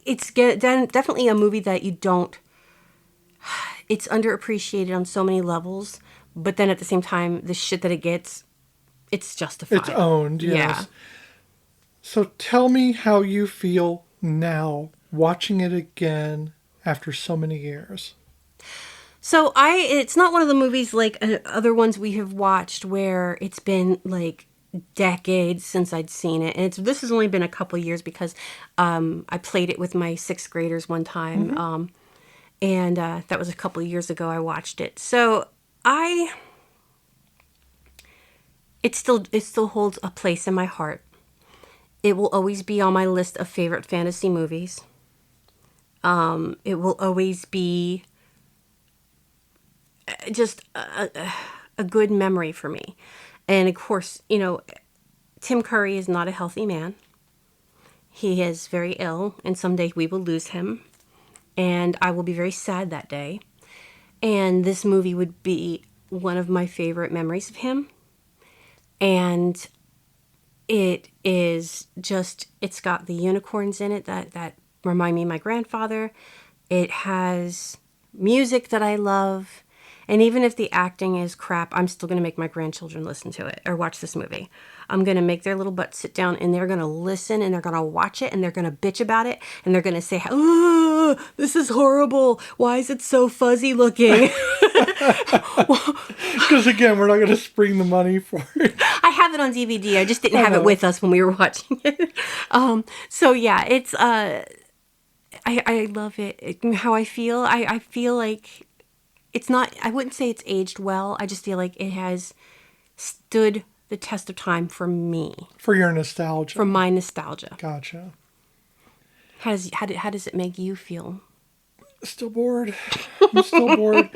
A: it's definitely a movie that you don't. It's underappreciated on so many levels, but then at the same time, the shit that it gets, it's justified.
B: It's owned, yes.
A: Yeah.
B: So tell me how you feel now watching it again after so many years.
A: So it's not one of the movies like other ones we have watched where it's been like decades since I'd seen it, and this has only been a couple years because I played it with my sixth graders one time, and that was a couple of years ago I watched it. So it still holds a place in my heart. It will always be on my list of favorite fantasy movies. It will always be just a good memory for me. And of course, Tim Curry is not a healthy man. He is very ill, and someday we will lose him. And I will be very sad that day. And this movie would be one of my favorite memories of him. And it is just, it's got the unicorns in it that remind me of my grandfather. It has music that I love. And even if the acting is crap, I'm still going to make my grandchildren listen to it or watch this movie. I'm going to make their little butts sit down, and they're going to listen, and they're going to watch it, and they're going to bitch about it, and they're going to say, oh, this is horrible. Why is it so fuzzy looking?
B: Because again, we're not going to spring the money for it.
A: I have it on DVD. I just didn't have it with us when we were watching it. So yeah, it's I love it. How I feel, I feel like it's not, I wouldn't say it's aged well. I just feel like it has stood the test of time for me.
B: For your nostalgia.
A: For my nostalgia.
B: Gotcha.
A: How does it make you feel?
B: Still bored. I'm still bored.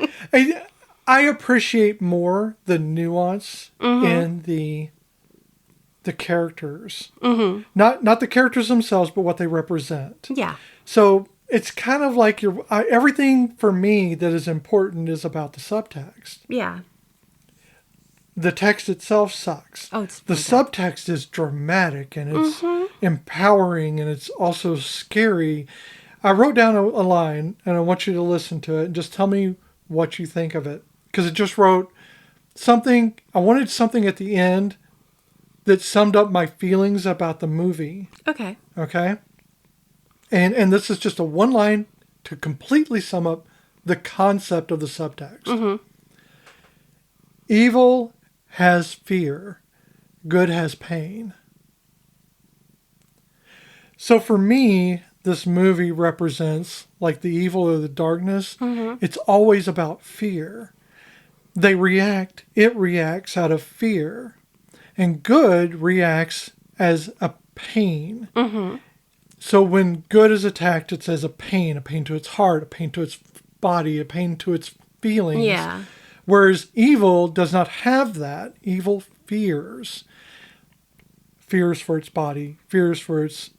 B: I appreciate more the nuance in the characters. Mm-hmm. Not the characters themselves, but what they represent.
A: Yeah.
B: So it's kind of like everything for me that is important is about the subtext.
A: Yeah.
B: The text itself sucks.
A: Oh, it's
B: the subtext is dramatic, and it's empowering, and it's also scary. I wrote down a line, and I want you to listen to it and just tell me what you think of it. Because it just wrote something, I wanted something at the end that summed up my feelings about the movie.
A: Okay.
B: Okay? And this is just a one line to completely sum up the concept of the subtext. Mm-hmm. Evil has fear. Good has pain. So for me, this movie represents like the evil or the darkness. Mm-hmm. It's always about fear. It reacts out of fear. And good reacts as a pain. Mm-hmm. So when good is attacked, it's as a pain to its heart, a pain to its body, a pain to its feelings.
A: Yeah.
B: Whereas evil does not have that. Evil fears. Fears for its body, fears for its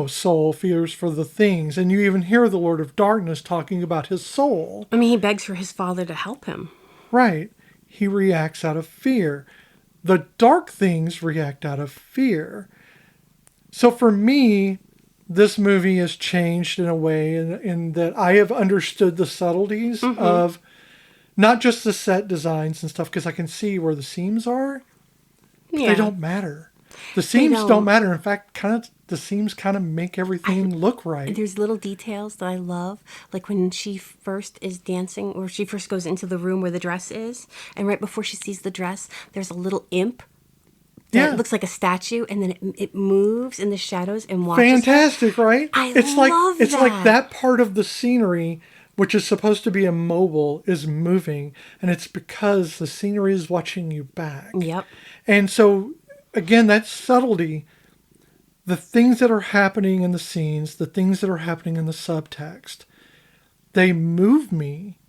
B: soul, fears for the things. And you even hear the Lord of Darkness talking about his soul.
A: I mean, he begs for his father to help him.
B: Right. He reacts out of fear. The dark things react out of fear. So for me, this movie has changed in a way in that I have understood the subtleties of not just the set designs and stuff, because I can see where the seams are.
A: Yeah.
B: They don't matter. The seams don't matter. In fact, the seams kind of make everything look right.
A: There's little details that I love, like when she first is dancing, or she first goes into the room where the dress is, and right before she sees the dress, there's a little imp that looks like a statue, and then it moves in the shadows and watches
B: Fantastic,
A: her.
B: right?
A: I
B: love
A: that.
B: It's like that part of the scenery, which is supposed to be immobile, is moving, and it's because the scenery is watching you back.
A: Yep.
B: And so, again, that subtlety, the things that are happening in the scenes, the things that are happening in the subtext, they move me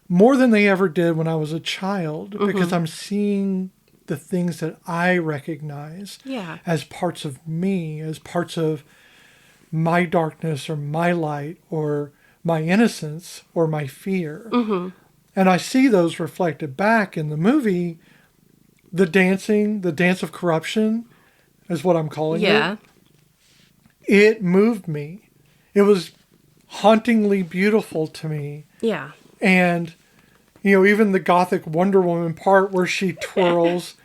B: more than they ever did when I was a child, because I'm seeing the things that I recognize
A: Yeah.
B: as parts of me, as parts of my darkness or my light or my innocence or my fear.
A: Mm-hmm.
B: And I see those reflected back in the movie. The dancing, the dance of corruption is what I'm calling
A: Yeah.
B: it. It moved me. It was hauntingly beautiful to me.
A: Yeah.
B: And, you know, even the gothic Wonder Woman part where she twirls,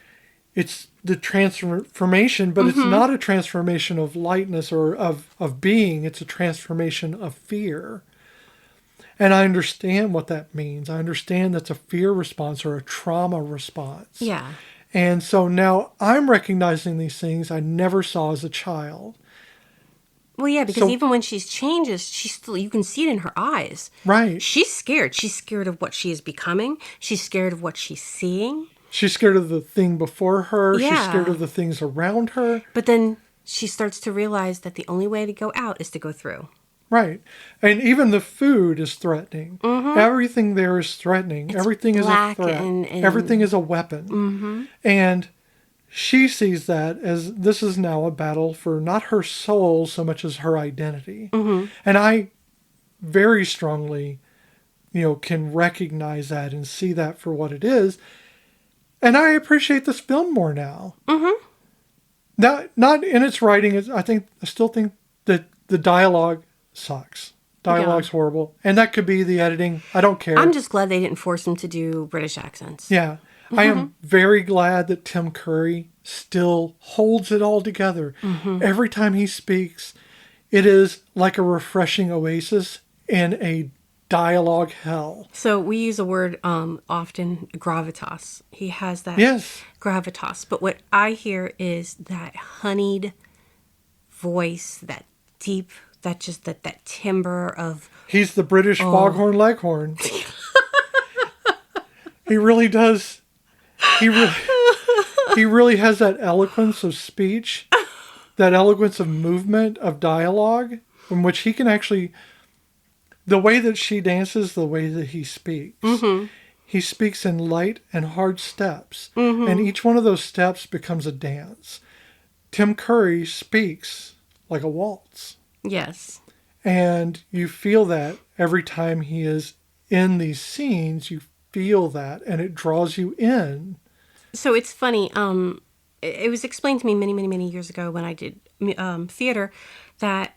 B: it's the transformation, but it's not a transformation of lightness or of being. It's a transformation of fear. And I understand what that means. I understand that's a fear response or a trauma response.
A: Yeah.
B: And so now I'm recognizing these things I never saw as a child.
A: Well, yeah, because
B: So-
A: even when she changes, she's still, you can see it in her eyes.
B: Right.
A: She's scared. She's scared of what she is becoming. She's scared of what she's seeing.
B: She's scared of the thing before her. She's
A: Yeah.
B: scared of the things around her.
A: But then she starts to realize that the only way to go out is to go through.
B: Right. And even the food is threatening. Everything there is threatening. Everything is a
A: black
B: threat.
A: and-
B: Everything is a weapon. And she sees that as this is now a battle for not her soul so much as her identity. And I very strongly, you know, can recognize that and see that for what it is. And I appreciate this film more now. Not in its writing. I still think that the dialogue sucks. Dialogue's horrible. And that could be the editing. I don't care.
A: I'm just glad they didn't force him to do British accents.
B: Yeah. I am very glad that Tim Curry still holds it all together. Every time he speaks, it is like a refreshing oasis in a dialogue hell.
A: So we use a word often, gravitas. He has that
B: Yes.
A: gravitas. But what I hear is that honeyed voice, that deep, that timbre of...
B: He's the British foghorn leghorn. He really does. He really has that eloquence of speech, that eloquence of movement, of dialogue, in which he can actually... The way that she dances, the way that he speaks. He speaks in light and hard steps. And each one of those steps becomes a dance. Tim Curry speaks like a waltz.
A: Yes.
B: And you feel that every time he is in these scenes, you feel that, and it draws you in.
A: So it's funny. It was explained to me many, many, many years ago when I did theater that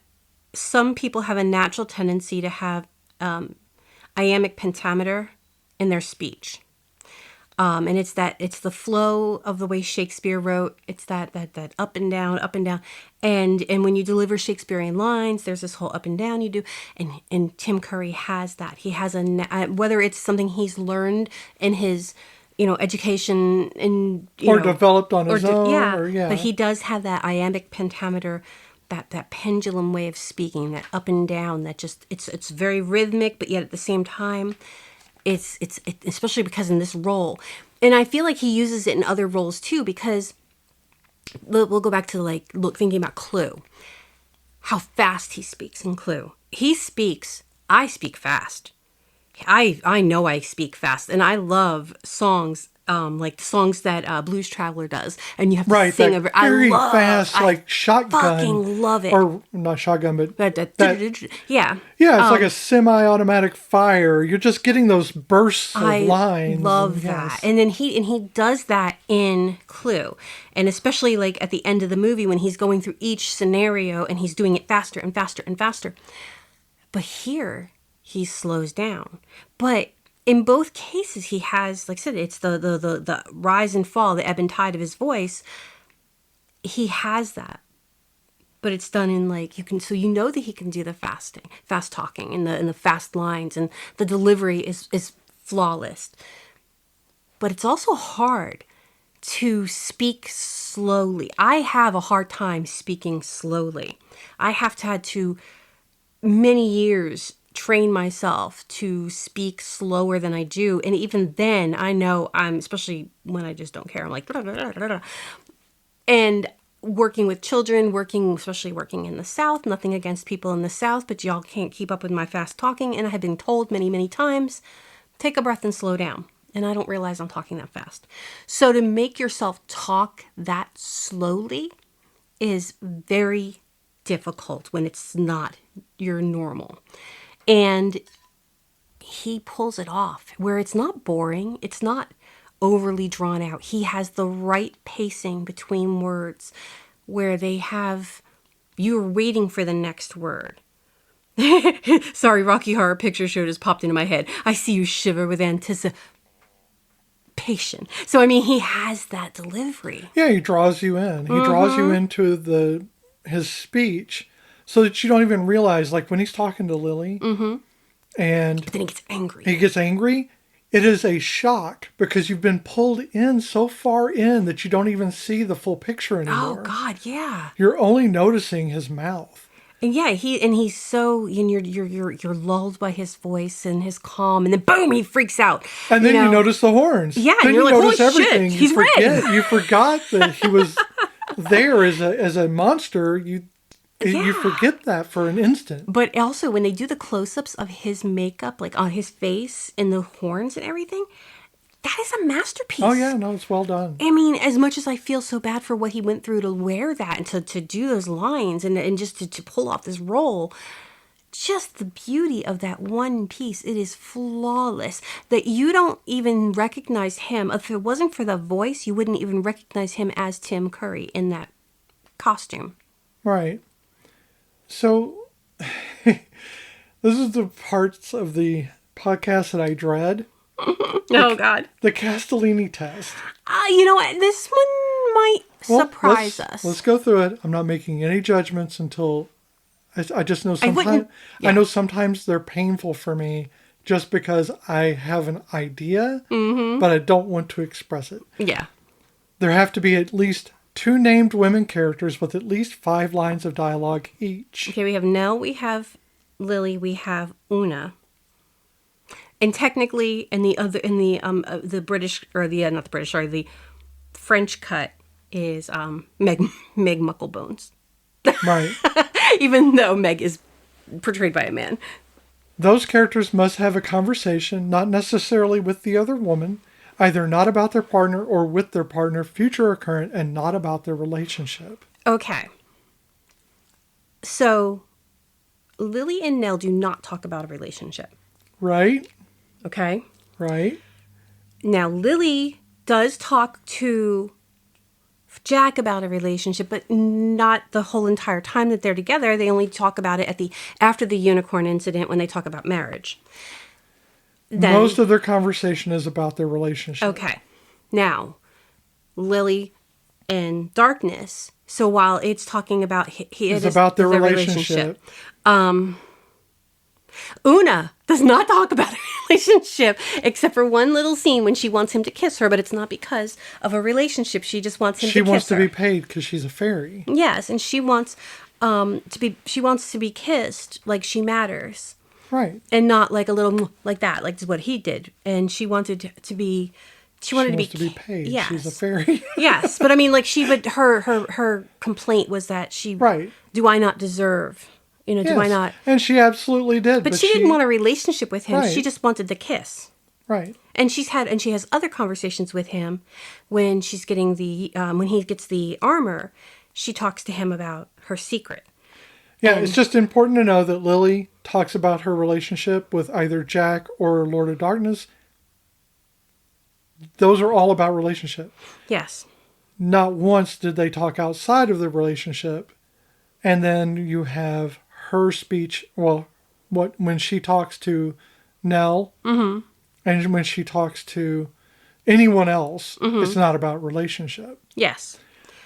A: some people have a natural tendency to have iambic pentameter in their speech. And it's the flow of the way Shakespeare wrote. It's that up and down, up and down. And when you deliver Shakespearean lines, there's this whole up and down you do. And Tim Curry has that. He has whether it's something he's learned in his, education and,
B: developed on his own.
A: Yeah. But he does have that iambic pentameter, that pendulum way of speaking, that up and down, that just, it's very rhythmic, but yet at the same time, it's especially because in this role, and I feel like he uses it in other roles too, because we'll go back to thinking about Clue, how fast he speaks in Clue. I speak fast. I know I speak fast, and I love songs like the songs that Blues Traveler does, and you have to sing over.
B: Very fast, like shotgun.
A: Fucking love it.
B: Or not shotgun, but
A: yeah.
B: Yeah, it's like a semi-automatic fire. You're just getting those bursts of lines.
A: I love that. And then he does that in Clue. And especially like at the end of the movie when he's going through each scenario and he's doing it faster and faster and faster. But here he slows down. But in both cases he has, like I said, it's the rise and fall, the ebb and tide of his voice. He has that. But it's done in that he can do the fast talking and the fast lines, and the delivery is flawless. But it's also hard to speak slowly. I have a hard time speaking slowly. I have had to many years train myself to speak slower than I do, and even then I know especially when I just don't care, I'm like and working with children, especially working in the South, nothing against people in the South, but y'all can't keep up with my fast talking. And I have been told many, many times, take a breath and slow down. and I don't realize I'm talking that fast. So to make yourself talk that slowly is very difficult when it's not your normal. And he pulls it off where it's not boring, it's not overly drawn out. He has the right pacing between words where you're waiting for the next word. Sorry, Rocky Horror Picture Show just popped into my head. I see you shiver with anticipation. So, I mean, he has that delivery.
B: Yeah, he draws you in. He draws you into his speech so that you don't even realize, like when he's talking to Lili, and
A: But then he gets angry.
B: he gets angry, it is a shock because you've been pulled in so far in that you don't even see the full picture anymore.
A: Oh, God, yeah.
B: You're only noticing his mouth.
A: And yeah, he's so, and you're lulled by his voice and his calm, and then boom, he freaks out.
B: And then you notice the horns.
A: Yeah,
B: then
A: and you're
B: you
A: like,
B: notice
A: holy
B: everything.
A: shit, he's red.
B: You forgot that he was there as a monster. You forget that for an instant.
A: But also, when they do the close-ups of his makeup, like on his face and the horns and everything, that is a masterpiece.
B: Oh, yeah, no, it's well done.
A: I mean, as much as I feel so bad for what he went through to wear that and to do those lines and just to pull off this role, just the beauty of that one piece, it is flawless. That you don't even recognize him. If it wasn't for the voice, you wouldn't even recognize him as Tim Curry in that costume.
B: Right. So, this is the parts of the podcast that I dread.
A: Oh, God.
B: The Castellini test.
A: You know what? This one might surprise us.
B: Let's go through it. I'm not making any judgments until I just know sometimes I know sometimes they're painful for me just because I have an idea, but I don't want to express it.
A: Yeah.
B: There have to be at least 2 named women characters with at least 5 lines of dialogue each.
A: Okay, we have Nell, we have Lili, we have Una. And technically, in the British, or the not the British, sorry, the French cut is Meg Mucklebones.
B: Right.
A: Even though Meg is portrayed by a man.
B: Those characters must have a conversation, not necessarily with the other woman, either not about their partner or with their partner, future or current, and not about their relationship.
A: Okay. So, Lili and Nell do not talk about a relationship.
B: Right?
A: Okay?
B: Right.
A: Now, Lili does talk to Jack about a relationship, but not the whole entire time that they're together. They only talk about it after the unicorn incident when they talk about marriage. Then,
B: most of their conversation is about their relationship.
A: Okay. Now, Lili and Darkness. So while it's talking about
B: it's about their relationship.
A: Una does not talk about a relationship except for one little scene when she wants him to kiss her, but it's not because of a relationship. She just wants him to kiss her.
B: She wants to be paid because she's a fairy.
A: Yes, and she wants to be kissed like she matters.
B: Right.
A: And not like a little like that, like what he did. And she wanted to be she wanted
B: to be paid.
A: Yes.
B: She's a fairy.
A: Yes, but I mean, like her complaint was that do I not deserve? You know,
B: yes.
A: do I not?
B: And she absolutely did.
A: But she didn't want a relationship with him.
B: Right.
A: She just wanted the kiss.
B: Right.
A: And she has other conversations with him when she's getting when he gets the armor. She talks to him about her secret.
B: Yeah, it's just important to know that Lili talks about her relationship with either Jack or Lord of Darkness. Those are all about relationship.
A: Yes.
B: Not once did they talk outside of the relationship. And then you have her speech, when she talks to Nell, and when she talks to anyone else, it's not about relationship.
A: Yes.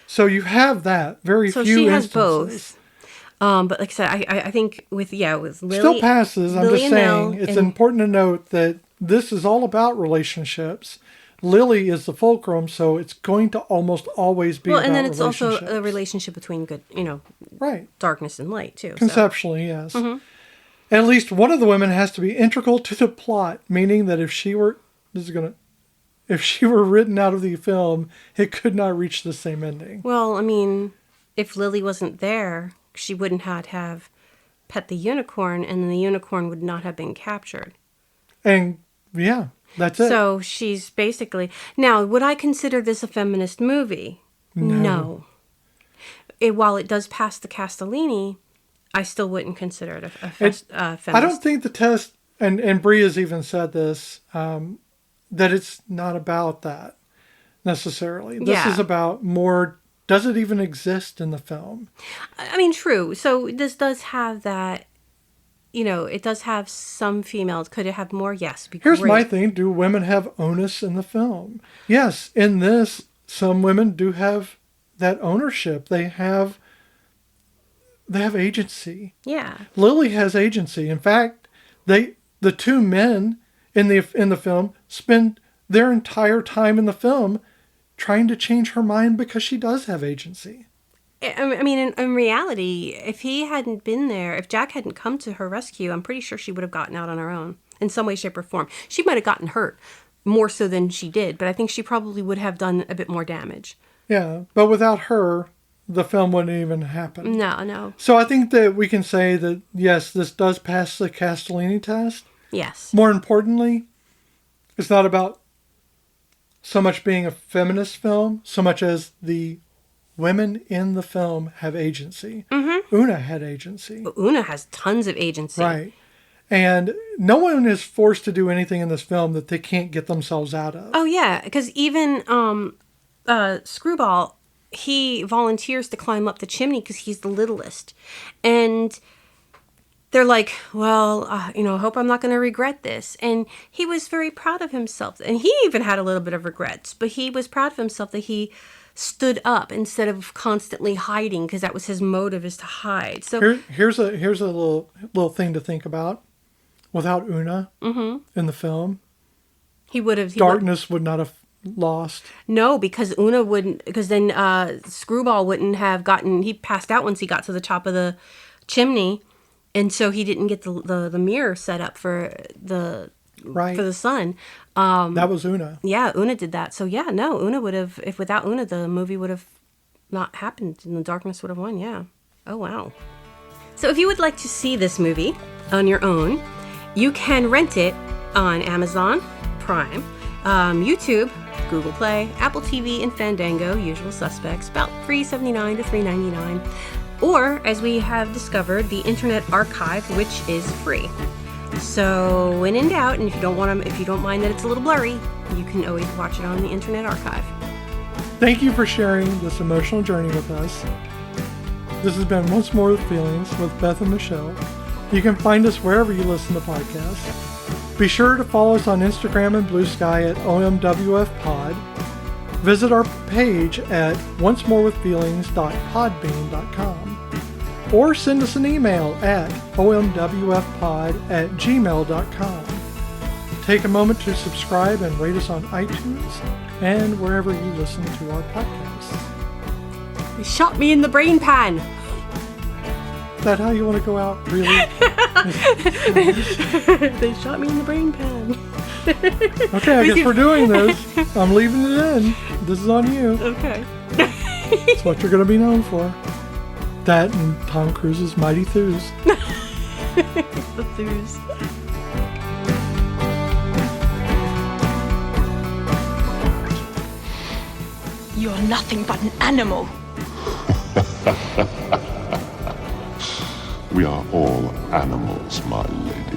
B: So you have that. Very few instances. So she has both.
A: But like I said, I think with Lili...
B: Still passes. I'm just saying, it's important to note that this is all about relationships. Lili is the fulcrum, so it's going to almost always be about
A: and then it's also
B: relationships.
A: a relationship between good,
B: right,
A: darkness and light, too.
B: Conceptually, yes. At least one of the women has to be integral to the plot, meaning that if she were written out of the film, it could not reach the same ending.
A: Well, I mean, if Lili wasn't there, she wouldn't have pet the unicorn, and then the unicorn would not have been captured.
B: And yeah, That's it.
A: So she's basically... Now, would I consider this a feminist movie? No. While it does pass the Castellini, I still wouldn't consider it a feminist.
B: I don't think the test, and Brie has even said this, that it's not about that necessarily. This is about more, does it even exist in the film?
A: I mean, true. So this does have that, it does have some females. Could it have more? Yes.
B: Here's my thing. Do women have onus in the film? Yes. In this, some women do have that ownership. They have agency.
A: Yeah.
B: Lili has agency. In fact, the two men in the film spend their entire time in the film trying to change her mind because she does have agency.
A: I mean, in reality, if he hadn't been there, if Jack hadn't come to her rescue, I'm pretty sure she would have gotten out on her own in some way, shape, or form. She might have gotten hurt more so than she did, but I think she probably would have done a bit more damage.
B: Yeah, but without her, the film wouldn't even happen.
A: No.
B: So I think that we can say that, yes, this does pass the Castellini test.
A: Yes.
B: More importantly, it's not about so much being a feminist film, so much as the women in the film have agency. Mm-hmm. Una had agency.
A: Una has tons of agency.
B: Right. And no one is forced to do anything in this film that they can't get themselves out of.
A: Oh, yeah. Because even Screwball, he volunteers to climb up the chimney because he's the littlest. And they're like, well, I hope I'm not going to regret this. And he was very proud of himself. And he even had a little bit of regrets. But he was proud of himself that he stood up instead of constantly hiding, because that was his motive, is to hide. So
B: here's a little thing to think about. Without Una in the film, darkness would not have lost.
A: No, because Una wouldn't. Because then Screwball wouldn't have gotten. He passed out once he got to the top of the chimney, and so he didn't get the mirror set up for the sun.
B: That was Una.
A: Yeah, Una did that. So yeah, no, Una would have. If without Una, the movie would have not happened, and the darkness would have won. Yeah. Oh wow. So if you would like to see this movie on your own, you can rent it on Amazon Prime, YouTube, Google Play, Apple TV, and Fandango, usual suspects, about $3.79 to $3.99. Or, as we have discovered, the Internet Archive, which is free. So, when in doubt, and if you don't mind that it's a little blurry, you can always watch it on the Internet Archive.
B: Thank you for sharing this emotional journey with us. This has been Once More with Feelings with Beth and Michelle. You can find us wherever you listen to podcasts. Be sure to follow us on Instagram and Blue Sky at OMWFPod. Visit our page at oncemorewithfeelings.podbean.com or send us an email at omwfpod@gmail.com. Take a moment to subscribe and rate us on iTunes and wherever you listen to our podcasts.
A: They shot me in the brain pan.
B: Is that how you want to go out? Really?
A: They shot me in the brain pan.
B: Okay, I guess we're doing this. I'm leaving it in. This is on you.
A: Okay.
B: It's what you're going to be known for. That and Tom Cruise's Mighty Thews.
A: The Thews.
C: You're nothing but an animal.
D: We are all animals, my lady.